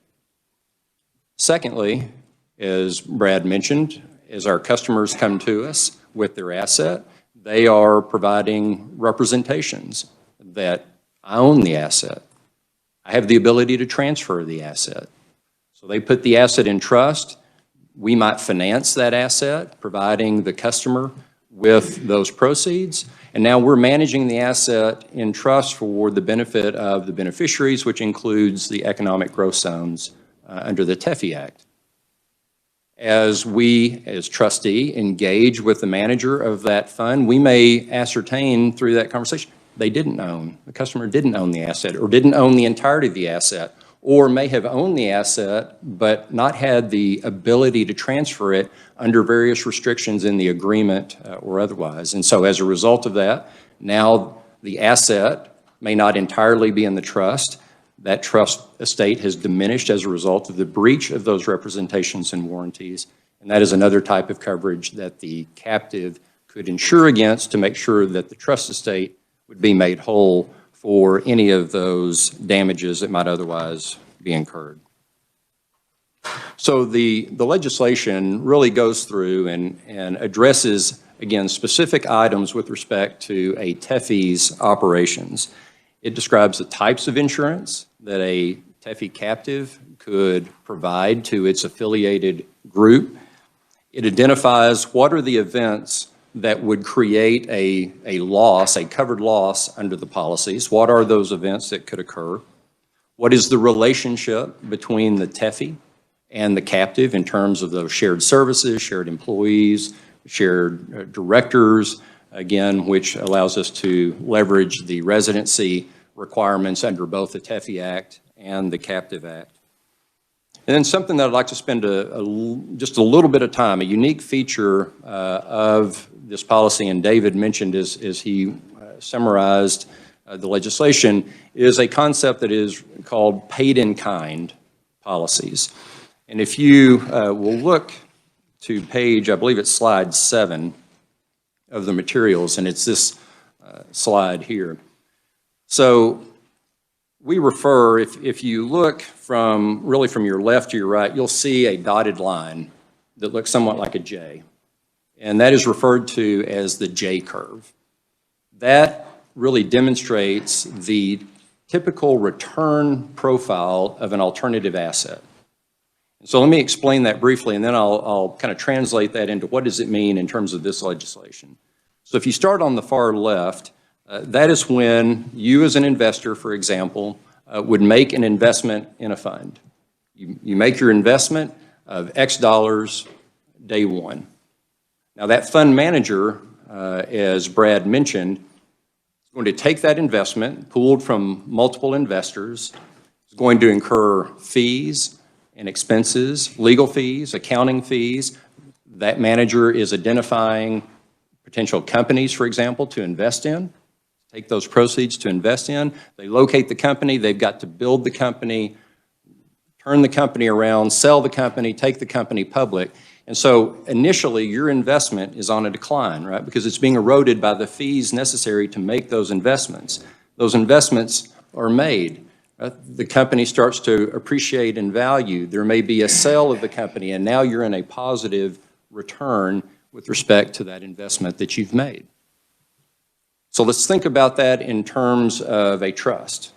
Secondly, as Brad mentioned, as our customers come to us with their asset, they are providing representations that I own the asset. I have the ability to transfer the asset. So they put the asset in trust. We might finance that asset, providing the customer with those proceeds. And now we're managing the asset in trust for the benefit of the beneficiaries, which includes the economic growth zones under the TEFI Act. As we, as trustee, engage with the manager of that fund, we may ascertain through that conversation the customer didn't own the asset, or didn't own the entirety of the asset, or may have owned the asset but not had the ability to transfer it under various restrictions in the agreement or otherwise. And so as a result of that, now the asset may not entirely be in the trust. That trust estate has diminished as a result of the breach of those representations and warranties. And that is another type of coverage that the captive could insure against to make sure that the trust estate would be made whole for any of those damages that might otherwise be incurred. So the legislation really goes through and addresses, again, specific items with respect to a TEFI's operations. It describes the types of insurance that a TEFI captive could provide to its affiliated group. It identifies what are the events that would create a loss, a covered loss under the policies. What are those events that could occur? What is the relationship between the TEFI and the captive in terms of those shared services, shared employees, shared directors, again, which allows us to leverage the residency requirements under both the TEFI Act and the Captive Act. And then something that I'd like to spend just a little bit of time, a unique feature of this policy, and David mentioned as he summarized the legislation, is a concept that is called paid-in-kind policies. And if you will look to page, I believe it's slide 7 of the materials, and it's this slide here. So we refer, if you look from your left to your right, you'll see a dotted line that looks somewhat like a J. And that is referred to as the J curve. That really demonstrates the typical return profile of an alternative asset. So let me explain that briefly, and then I'll kind of translate that into what does it mean in terms of this legislation. So if you start on the far left, that is when you as an investor, for example, would make an investment in a fund. You make your investment of X dollars day one. Now that fund manager, as Brad mentioned, is going to take that investment pooled from multiple investors, is going to incur fees and expenses, legal fees, accounting fees. That manager is identifying potential companies, for example, to invest in, take those proceeds to invest in. They locate the company, they've got to build the company, turn the company around, sell the company, take the company public. And so initially your investment is on a decline, right? Because it's being eroded by the fees necessary to make those investments. Those investments are made. The company starts to appreciate in value. There may be a sale of the company, and now you're in a positive return with respect to that investment that you've made. So let's think about that in terms of a trust.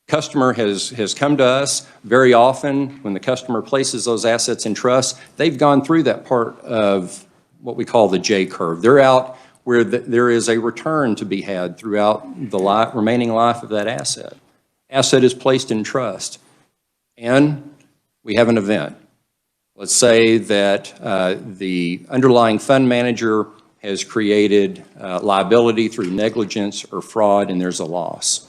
Customer has come to us. Very often when the customer places those assets in trust, they've gone through that part of what we call the J curve. They're out where there is a return to be had throughout the remaining life of that asset. Asset is placed in trust, and we have an event. Let's say that the underlying fund manager has created liability through negligence or fraud, and there's a loss.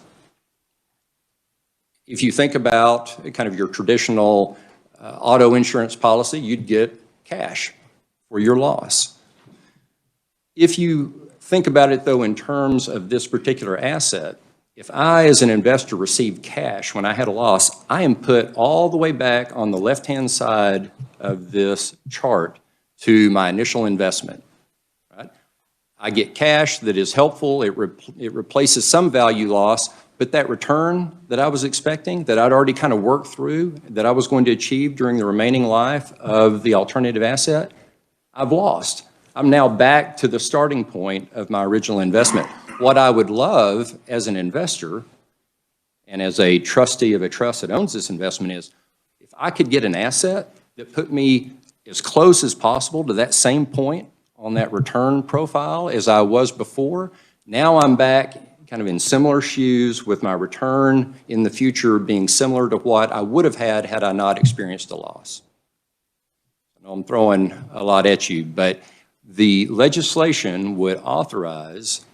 If you think about kind of your traditional auto insurance policy, you'd get cash for your loss. If you think about it, though, in terms of this particular asset, if I, as an investor, receive cash when I had a loss, I am put all the way back on the left-hand side of this chart to my initial investment. Right? I get cash that is helpful. It replaces some value loss, but that return that I was expecting, that I'd already kind of worked through, that I was going to achieve during the remaining life of the alternative asset, I've lost. I'm now back to the starting point of my original investment. What I would love as an investor and as a trustee of a trust that owns this investment is if I could get an asset that put me as close as possible to that same point on that return profile as I was before. Now I'm back kind of in similar shoes with my return in the future being similar to what I would have had I not experienced a loss. I know I'm throwing a lot at you, but the legislation would authorize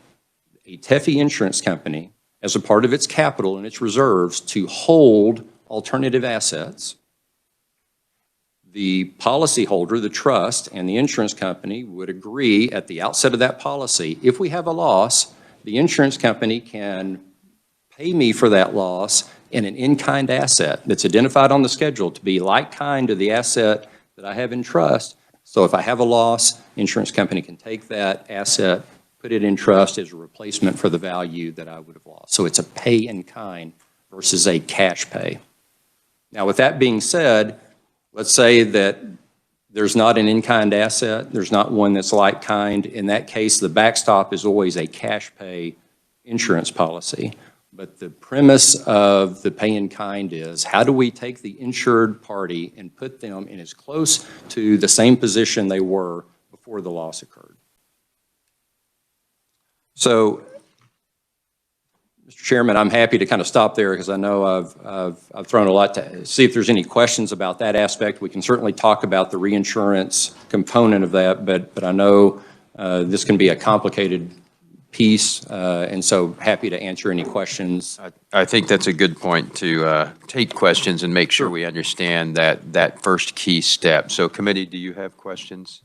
a TEFI insurance company as a part of its capital and its reserves to hold alternative assets. The policyholder, the trust, and the insurance company would agree at the outset of that policy, if we have a loss, the insurance company can pay me for that loss in an in-kind asset that's identified on the schedule to be like kind to the asset that I have in trust. So if I have a loss, insurance company can take that asset, put it in trust as a replacement for the value that I would have lost. So it's a pay in kind versus a cash pay. Now, with that being said, let's say that there's not an in-kind asset, there's not one that's like kind. In that case, the backstop is always a cash pay insurance policy. But the premise of the pay in kind is how do we take the insured party and put them in as close to the same position they were before the loss occurred? So, Mr. Chairman, I'm happy to kind of stop there because I know I've thrown a lot to see if there's any questions about that aspect. We can certainly talk about the reinsurance component of that, but I know this can be a complicated piece, and so happy to answer any questions. I think that's a good point to take questions and make sure we understand that first key step. So committee, do you have questions?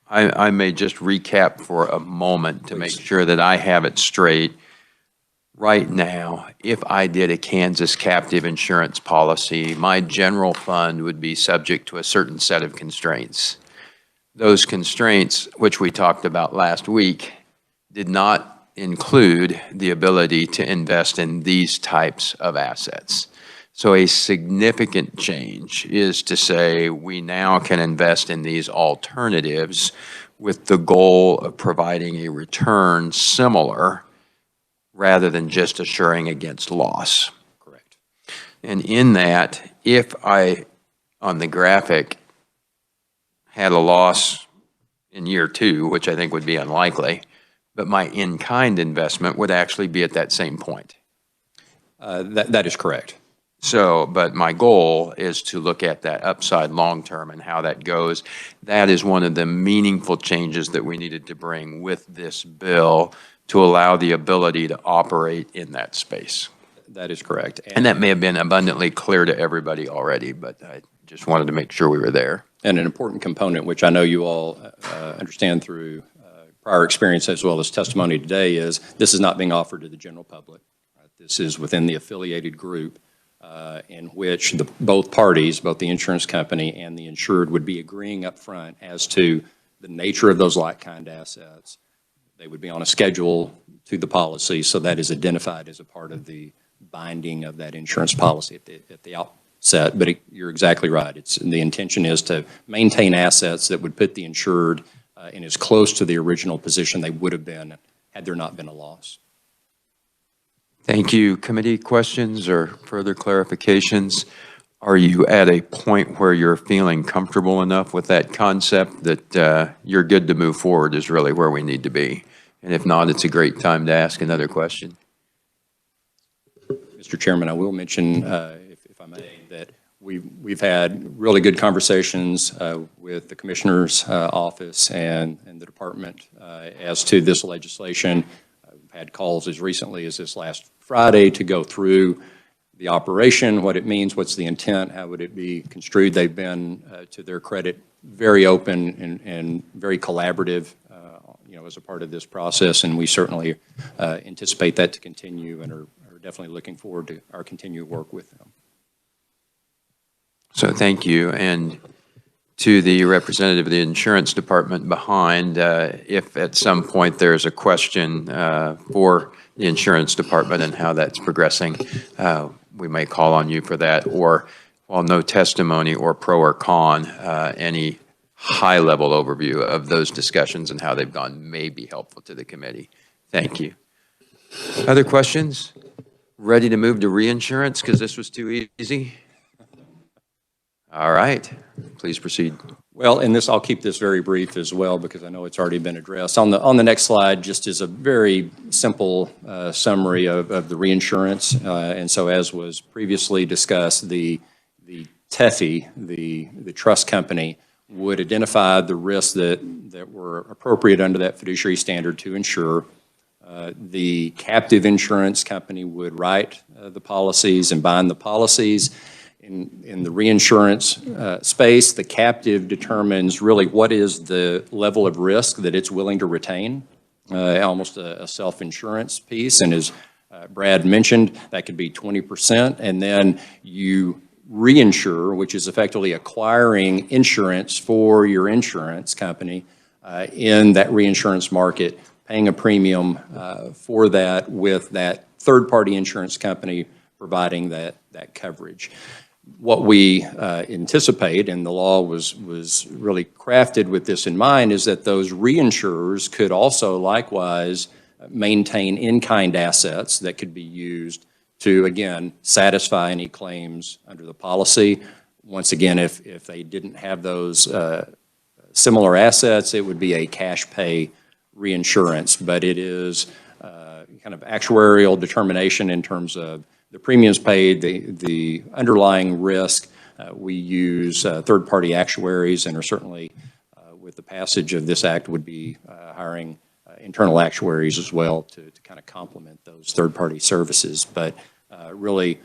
I may just recap for a moment to make sure that I have it straight. Right now, if I did a Kansas captive insurance policy, my general fund would be subject to a certain set of constraints. Those constraints, which we talked about last week, did not include the ability to invest in these types of assets. So a significant change is to say we now can invest in these alternatives with the goal of providing a return similar rather than just assuring against loss. Correct. And in that, if I, on the graphic, had a loss in year 2, which I think would be unlikely, but my in-kind investment would actually be at that same point. That is correct. So, but my goal is to look at that upside long-term and how that goes. That is one of the meaningful changes that we needed to bring with this bill to allow the ability to operate in that space. That is correct. And that may have been abundantly clear to everybody already, but I just wanted to make sure we were there. And an important component, which I know you all understand through prior experience as well as testimony today, is this is not being offered to the general public. Right? This is within the affiliated group in which both parties, both the insurance company and the insured, would be agreeing up front as to the nature of those like-kind assets. They would be on a schedule to the policy, so that is identified as a part of the binding of that insurance policy at the outset. But you're exactly right. The intention is to maintain assets that would put the insured in as close to the original position they would have been had there not been a loss. Thank you. Committee questions or further clarifications? Are you at a point where you're feeling comfortable enough with that concept that you're good to move forward is really where we need to be? And if not, it's a great time to ask another question. Mr. Chairman, I will mention, if I may, that we've had really good conversations with the Commissioner's office and the department as to this legislation. We've had calls as recently as this last Friday to go through the operation, what it means, what's the intent, how would it be construed. They've been, to their credit, very open and very collaborative, as a part of this process, and we certainly anticipate that to continue and are definitely looking forward to our continued work with them. So thank you. And to the representative of the insurance department behind, if at some point there's a question for the insurance department and how that's progressing, we may call on you for that, or while no testimony or pro or con, any high-level overview of those discussions and how they've gone may be helpful to the committee. Thank you. Other questions? Ready to move to reinsurance because this was too easy? All right, please proceed. Well, and I'll keep this very brief as well because I know it's already been addressed. On the next slide, just is a very simple summary of the reinsurance. And so as was previously discussed, the TEFI, the trust company, would identify the risks that were appropriate under that fiduciary standard to insure. The captive insurance company would write the policies and bind the policies. In the reinsurance space, the captive determines really what is the level of risk that it's willing to retain, almost a self-insurance piece. And as Brad mentioned, that could be 20%. And then you reinsure, which is effectively acquiring insurance for your insurance company in that reinsurance market, paying a premium for that with that third-party insurance company providing that coverage. What we anticipate, and the law was really crafted with this in mind, is that those reinsurers could also likewise maintain in-kind assets that could be used to, again, satisfy any claims under the policy. Once again, if they didn't have those similar assets, it would be a cash pay reinsurance, but it is kind of actuarial determination in terms of the premiums paid, the underlying risk. We use third-party actuaries and are certainly, with the passage of this act, would be hiring internal actuaries as well to kind of complement those third-party services. But really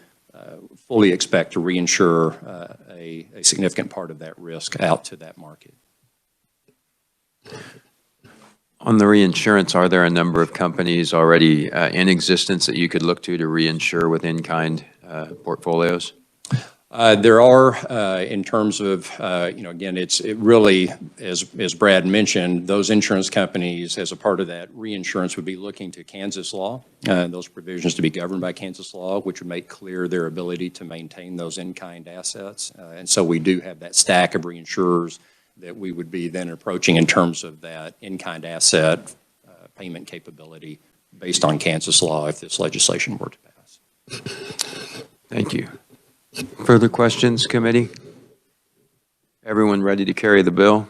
fully expect to reinsure a significant part of that risk out to that market. On the reinsurance, are there a number of companies already in existence that you could look to reinsure with in-kind portfolios? There are, in terms of, again, it really, as Brad mentioned, those insurance companies, as a part of that reinsurance, would be looking to Kansas law, those provisions to be governed by Kansas law, which would make clear their ability to maintain those in-kind assets. And so we do have that stack of reinsurers that we would be then approaching in terms of that in-kind asset payment capability based on Kansas law if this legislation were to pass. Thank you. Further questions, committee? Everyone ready to carry the bill?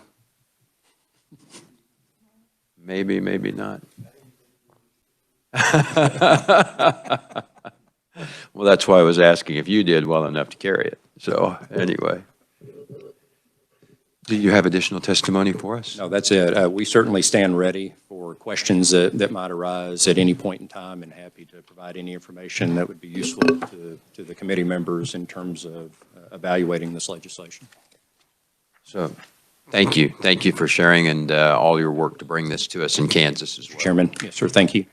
Maybe, maybe not. Well, that's why I was asking if you did well enough to carry it. So anyway. Do you have additional testimony for us? No, that's it. We certainly stand ready for questions that might arise at any point in time, and happy to provide any information that would be useful to the committee members in terms of evaluating this legislation. So thank you. Thank you for sharing and all your work to bring this to us in Kansas as well. Chairman, yes, sir. Thank you.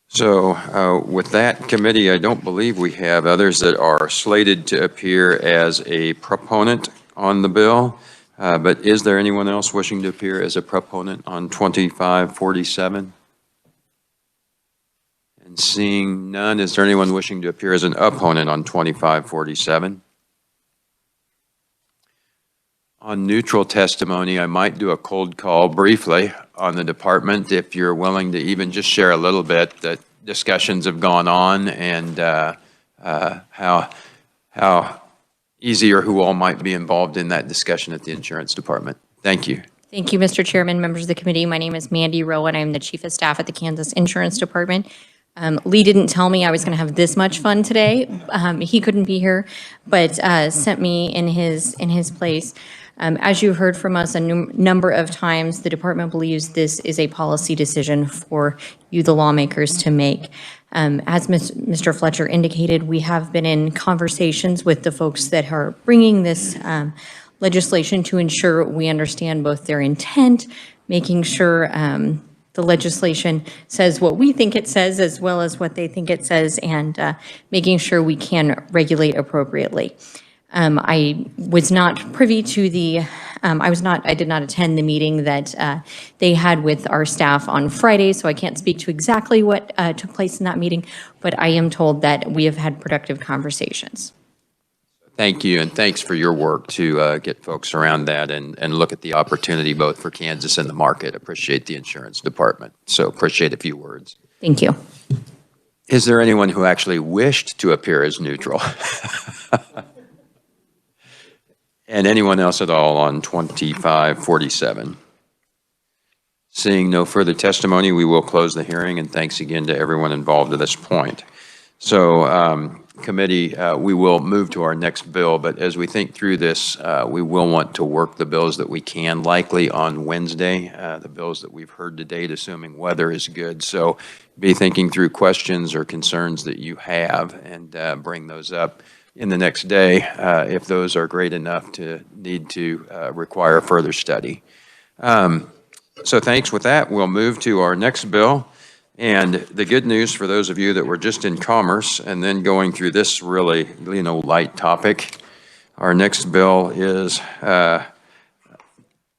So with that, committee, I don't believe we have others that are slated to appear as a proponent on the bill, but is there anyone else wishing to appear as a proponent on 2547? And seeing none, is there anyone wishing to appear as an opponent on 2547? On neutral testimony, I might do a cold call briefly on the department if you're willing to even just share a little bit that discussions have gone on and how easy or who all might be involved in that discussion at the insurance department. Thank you. Thank you, Mr. Chairman, members of the committee. My name is Mandy Rowan. I'm the Chief of Staff at the Kansas Insurance Department. Lee didn't tell me I was going to have this much fun today. He couldn't be here, but sent me in his place. As you heard from us a number of times, the department believes this is a policy decision for you, the lawmakers, to make. As Mr. Fletcher indicated, we have been in conversations with the folks that are bringing this legislation to ensure we understand both their intent, making sure the legislation says what we think it says as well as what they think it says, and making sure we can regulate appropriately. I was not privy to the, I did not attend the meeting that they had with our staff on Friday, so I can't speak to exactly what took place in that meeting, but I am told that we have had productive conversations. Thank you, and thanks for your work to get folks around that and look at the opportunity both for Kansas and the market. Appreciate the insurance department, so appreciate a few words. Thank you. Is there anyone who actually wished to appear as neutral? And anyone else at all on 2547? Seeing no further testimony, we will close the hearing, and thanks again to everyone involved at this point. So, committee, we will move to our next bill, but as we think through this, we will want to work the bills that we can, likely on Wednesday, the bills that we've heard to date, assuming weather is good. So be thinking through questions or concerns that you have and bring those up in the next day if those are great enough to need to require further study. So thanks. With that, we'll move to our next bill. And the good news for those of you that were just in commerce and then going through this really, light topic, our next bill is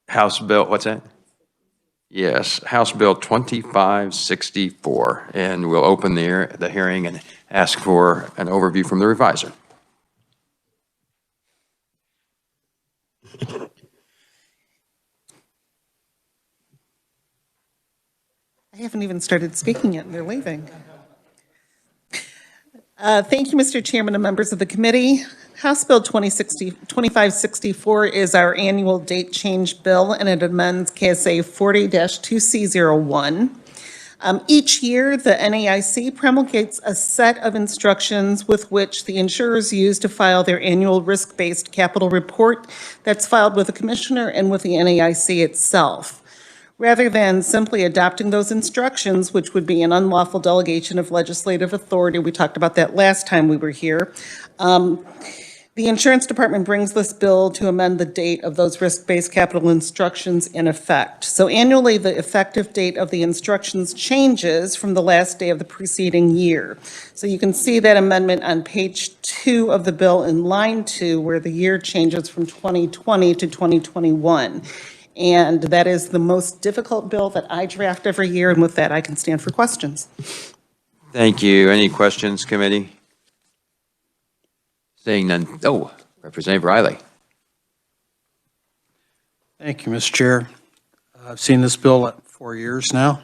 House Bill, what's that? Yes, House Bill 2564. And we'll open the hearing and ask for an overview from the reviser. I haven't even started speaking yet, and they're leaving. Thank you, Mr. Chairman and members of the committee. House Bill 2564 is our annual date change bill, and it amends KSA 40-2C01. Each year, the NAIC promulgates a set of instructions with which the insurers use to file their annual risk-based capital report that's filed with the commissioner and with the NAIC itself. Rather than simply adopting those instructions, which would be an unlawful delegation of legislative authority, we talked about that last time we were here, the insurance department brings this bill to amend the date of those risk-based capital instructions in effect. So annually, the effective date of the instructions changes from the last day of the preceding year. So you can see that amendment on page 2 of the bill in line 2, where the year changes from 2020 to 2021. And that is the most difficult bill that I draft every year, and with that, I can stand for questions. Thank you. Any questions, committee? Seeing none. Oh, Representative Riley. Thank you, Mr. Chair. I've seen this bill for 4 years now.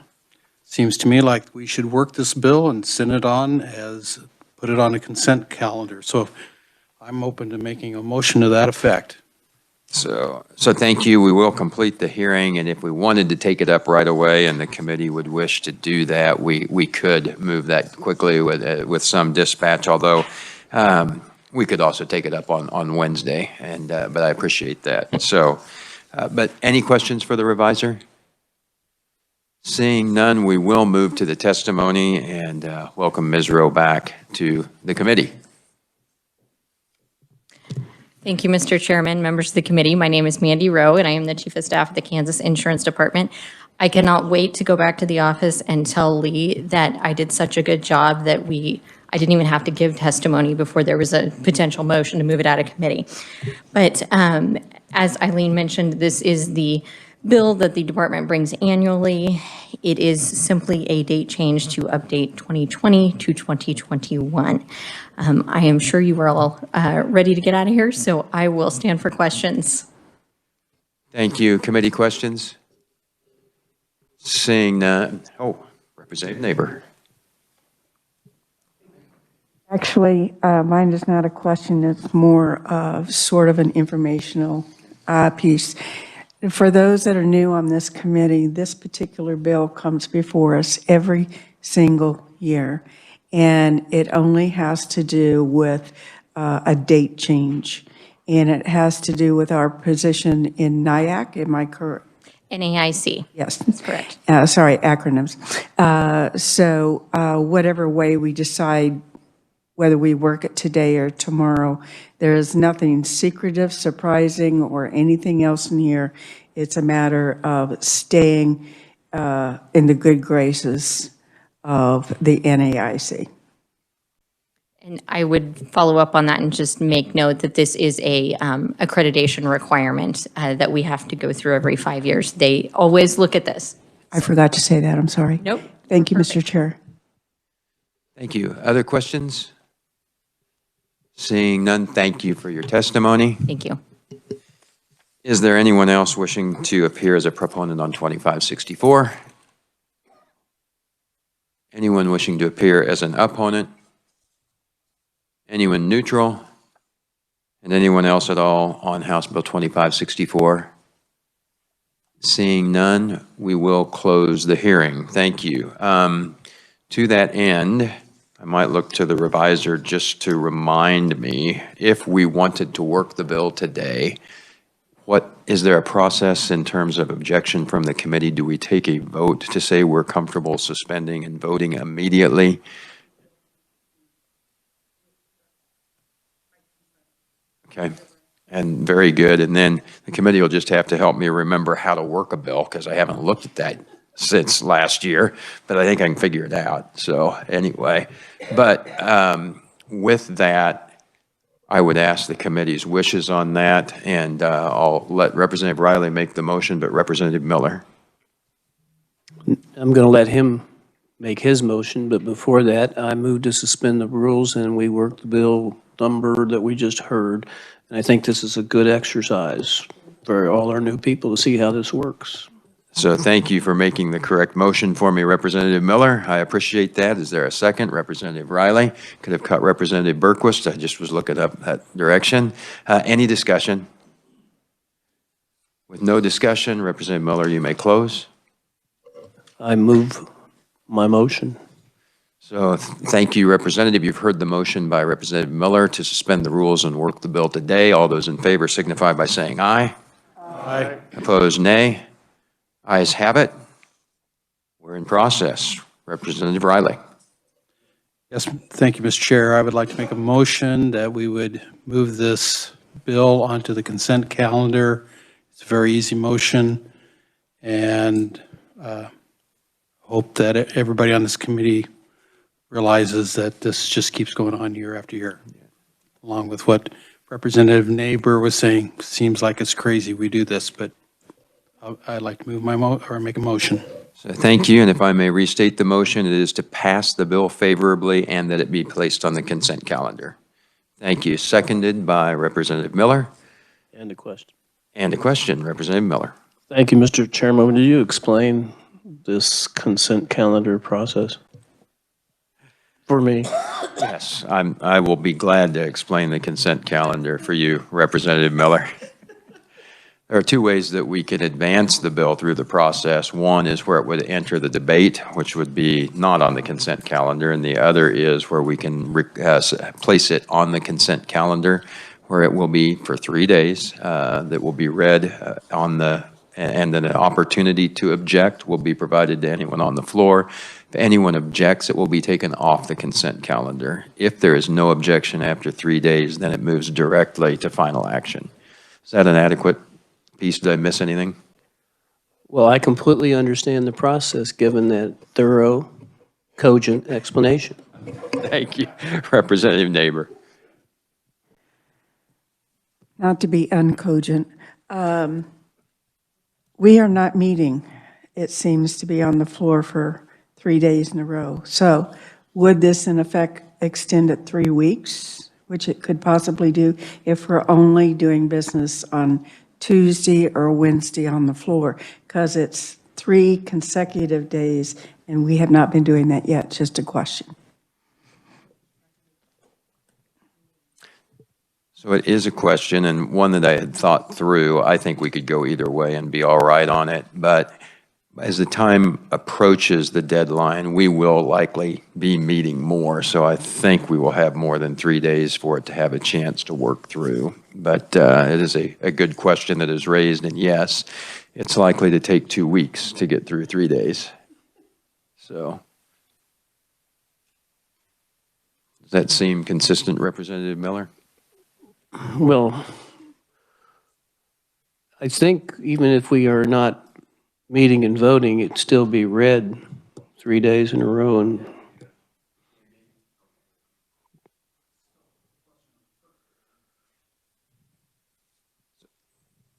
Seems to me like we should work this bill and send it on put it on a consent calendar. So I'm open to making a motion to that effect. So thank you. We will complete the hearing, and if we wanted to take it up right away and the committee would wish to do that, we could move that quickly with some dispatch, although we could also take it up on Wednesday, but I appreciate that. So, but any questions for the reviser? Seeing none, we will move to the testimony and welcome Ms. Rowe back to the committee. Thank you, Mr. Chairman, members of the committee. My name is Mandy Rowe, and I am the Chief of Staff of the Kansas Insurance Department. I cannot wait to go back to the office and tell Lee that I did such a good job that I didn't even have to give testimony before there was a potential motion to move it out of committee. But as Eileen mentioned, this is the bill that the department brings annually. It is simply a date change to update 2020 to 2021. I am sure you are all ready to get out of here, so I will stand for questions. Thank you. Committee questions? Seeing none. Oh, Representative Neighbor. Actually, mine is not a question. It's more of sort of an informational piece. For those that are new on this committee, this particular bill comes before us every single year. And it only has to do with a date change. And it has to do with our position in NIAC, am I correct? NAIC. Yes. That's correct. Sorry, acronyms. So whatever way we decide, whether we work it today or tomorrow, there is nothing secretive, surprising, or anything else in here. It's a matter of staying in the good graces of the NAIC. And I would follow up on that and just make note that this is a accreditation requirement that we have to go through every 5 years. They always look at this. I forgot to say that, I'm sorry. Nope. Thank you, Mr. Chair. Thank you. Other questions? Seeing none, thank you for your testimony. Thank you. Is there anyone else wishing to appear as a proponent on 2564? Anyone wishing to appear as an opponent? Anyone neutral? And anyone else at all on House Bill 2564? Seeing none, we will close the hearing. Thank you. To that end, I might look to the reviser just to remind me, if we wanted to work the bill today, is there a process in terms of objection from the committee? Do we take a vote to say we're comfortable suspending and voting immediately? Okay, and very good. And then the committee will just have to help me remember how to work a bill, because I haven't looked at that since last year, but I think I can figure it out. So anyway, but with that, I would ask the committee's wishes on that, and I'll let Representative Riley make the motion, but Representative Miller. I'm going to let him make his motion, but before that, I move to suspend the rules and we work the bill number that we just heard. And I think this is a good exercise for all our new people to see how this works. So thank you for making the correct motion for me, Representative Miller. I appreciate that. Is there a second? Representative Riley could have cut Representative Berquist. I just was looking up that direction. Any discussion? With no discussion, Representative Miller, you may close. I move my motion. So thank you, Representative. You've heard the motion by Representative Miller to suspend the rules and work the bill today. All those in favor signify by saying aye. Aye. Opposed, nay. Ayes have it. We're in process. Representative Riley. Yes, thank you, Mr. Chair. I would like to make a motion that we would move this bill onto the consent calendar. It's a very easy motion, and hope that everybody on this committee realizes that this just keeps going on year after year. Along with what Representative Neighbor was saying, seems like it's crazy we do this, but I'd like to move make a motion. So thank you, and if I may restate the motion, it is to pass the bill favorably and that it be placed on the consent calendar. Thank you. Seconded by Representative Miller. And a question. And a question, Representative Miller. Thank you, Mr. Chairman. Would you explain this consent calendar process for me? Yes, I will be glad to explain the consent calendar for you, Representative Miller. There are two ways that we can advance the bill through the process. One is where it would enter the debate, which would be not on the consent calendar, and the other is where we can place it on the consent calendar, where it will be for 3 days, that will be read and then an opportunity to object will be provided to anyone on the floor. If anyone objects, it will be taken off the consent calendar. If there is no objection after 3 days, then it moves directly to final action. Is that an adequate piece? Did I miss anything? Well, I completely understand the process, given that thorough, cogent explanation. Thank you, Representative Neighbor. Not to be uncogent, we are not meeting. It seems to be on the floor for 3 days in a row. So would this in effect extend it 3 weeks, which it could possibly do if we're only doing business on Tuesday or Wednesday on the floor? Because it's 3 consecutive days and we have not been doing that yet. Just a question. So it is a question, and one that I had thought through. I think we could go either way and be all right on it, but as the time approaches the deadline, we will likely be meeting more. So I think we will have more than 3 days for it to have a chance to work through. But it is a good question that is raised, and yes, it's likely to take 2 weeks to get through 3 days. So does that seem consistent, Representative Miller? Well, I think even if we are not meeting and voting, it'd still be read 3 days in a row. And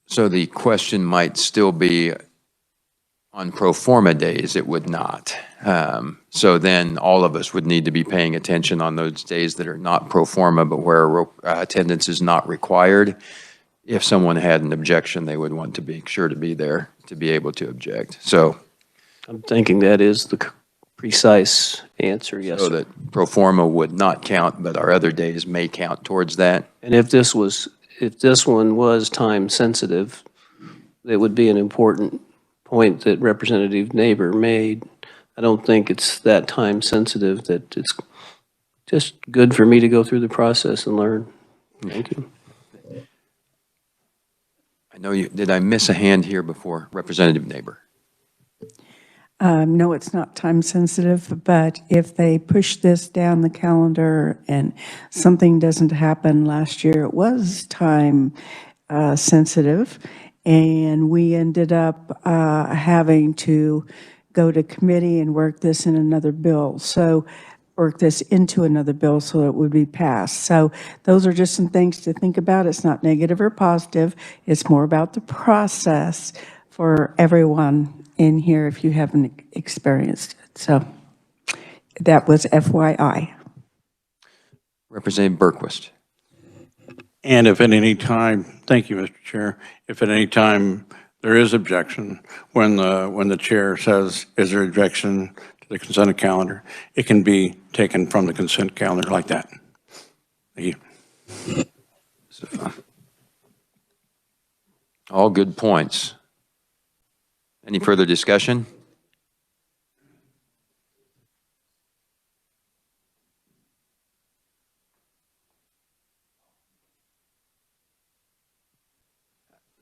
so the question might still be on pro forma days, it would not. So then all of us would need to be paying attention on those days that are not pro forma, but where attendance is not required. If someone had an objection, they would want to be sure to be there to be able to object. So I'm thinking that is the precise answer, yes. So sir. that pro forma would not count, but our other days may count towards that. And if this one was time sensitive, it would be an important point that Representative Neighbor made. I don't think it's that time sensitive, that it's just good for me to go through the process and learn. Thank you. I know you, did I miss a hand here before? Representative Neighbor. No, it's not time sensitive, but if they push this down the calendar and something doesn't happen, last year it was time sensitive, and we ended up having to go to committee and work this in another bill. So work this into another bill so it would be passed. So those are just some things to think about. It's not negative or positive. It's more about the process for everyone in here if you haven't experienced it. So that was FYI. Representative Berquist. And if at any time, thank you, Mr. Chair, if at any time there is objection, when the chair says, is there objection to the consent calendar, it can be taken from the consent calendar like that. Thank you. So, all good points. Any further discussion?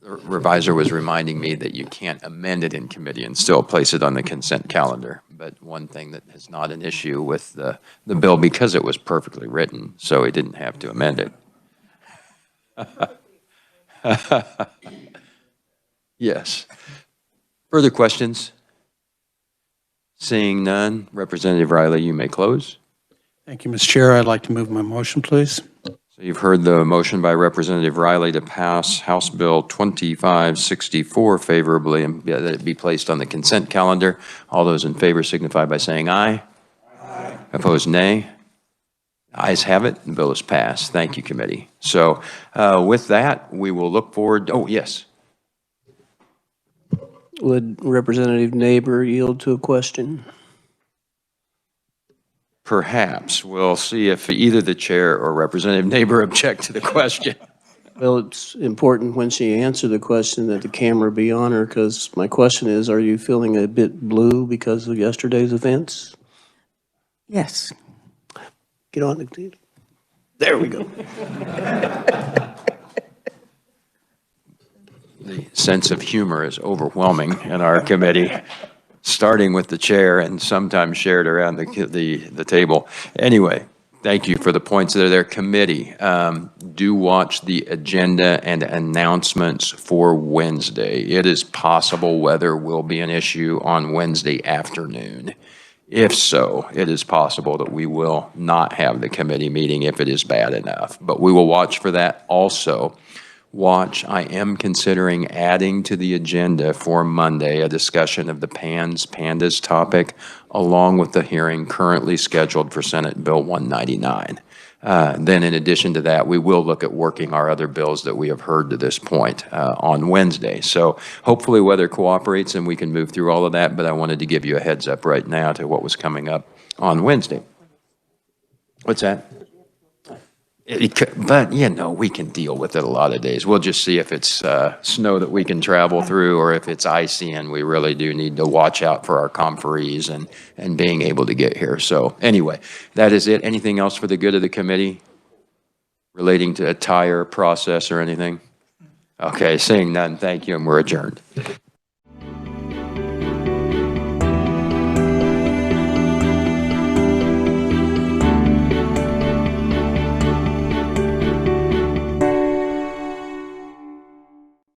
The reviser was reminding me that you can't amend it in committee and still place it on the consent calendar. But one thing that is not an issue with the bill, because it was perfectly written, so he didn't have to amend it. Yes. Further questions? Seeing none, Representative Riley, you may close. Thank you, Mr. Chair. I'd like to move my motion, please. So you've heard the motion by Representative Riley to pass House Bill 2564 favorably and that it be placed on the consent calendar. All those in favor signify by saying aye. Aye. Opposed, nay. Ayes have it. The bill is passed. Thank you, committee. So with that, we will look forward. Oh, yes. Would Representative Neighbor yield to a question? Perhaps. We'll see if either the chair or Representative Neighbor object to the question. Well, it's important when she answered the question that the camera be on her, because my question is, are you feeling a bit blue because of yesterday's events? Yes. Get on the... There we go. The sense of humor is overwhelming in our committee, starting with the chair and sometimes shared around the table. Anyway, thank you for the points that are there. Committee, do watch the agenda and announcements for Wednesday. It is possible weather will be an issue on Wednesday afternoon. If so, it is possible that we will not have the committee meeting if it is bad enough. But we will watch for that. Also, I am considering adding to the agenda for Monday a discussion of the PANDAS topic, along with the hearing currently scheduled for Senate Bill 199. Then in addition to that, we will look at working our other bills that we have heard to this point on Wednesday. So hopefully weather cooperates and we can move through all of that, but I wanted to give you a heads up right now to what was coming up on Wednesday. What's that? But, you know, we can deal with it a lot of days. We'll just see if it's snow that we can travel through, or if it's icy, and we really do need to watch out for our conferees and being able to get here. So anyway, that is it. Anything else for the good of the committee relating to a tire process or anything? Okay, seeing none, thank you, and we're adjourned.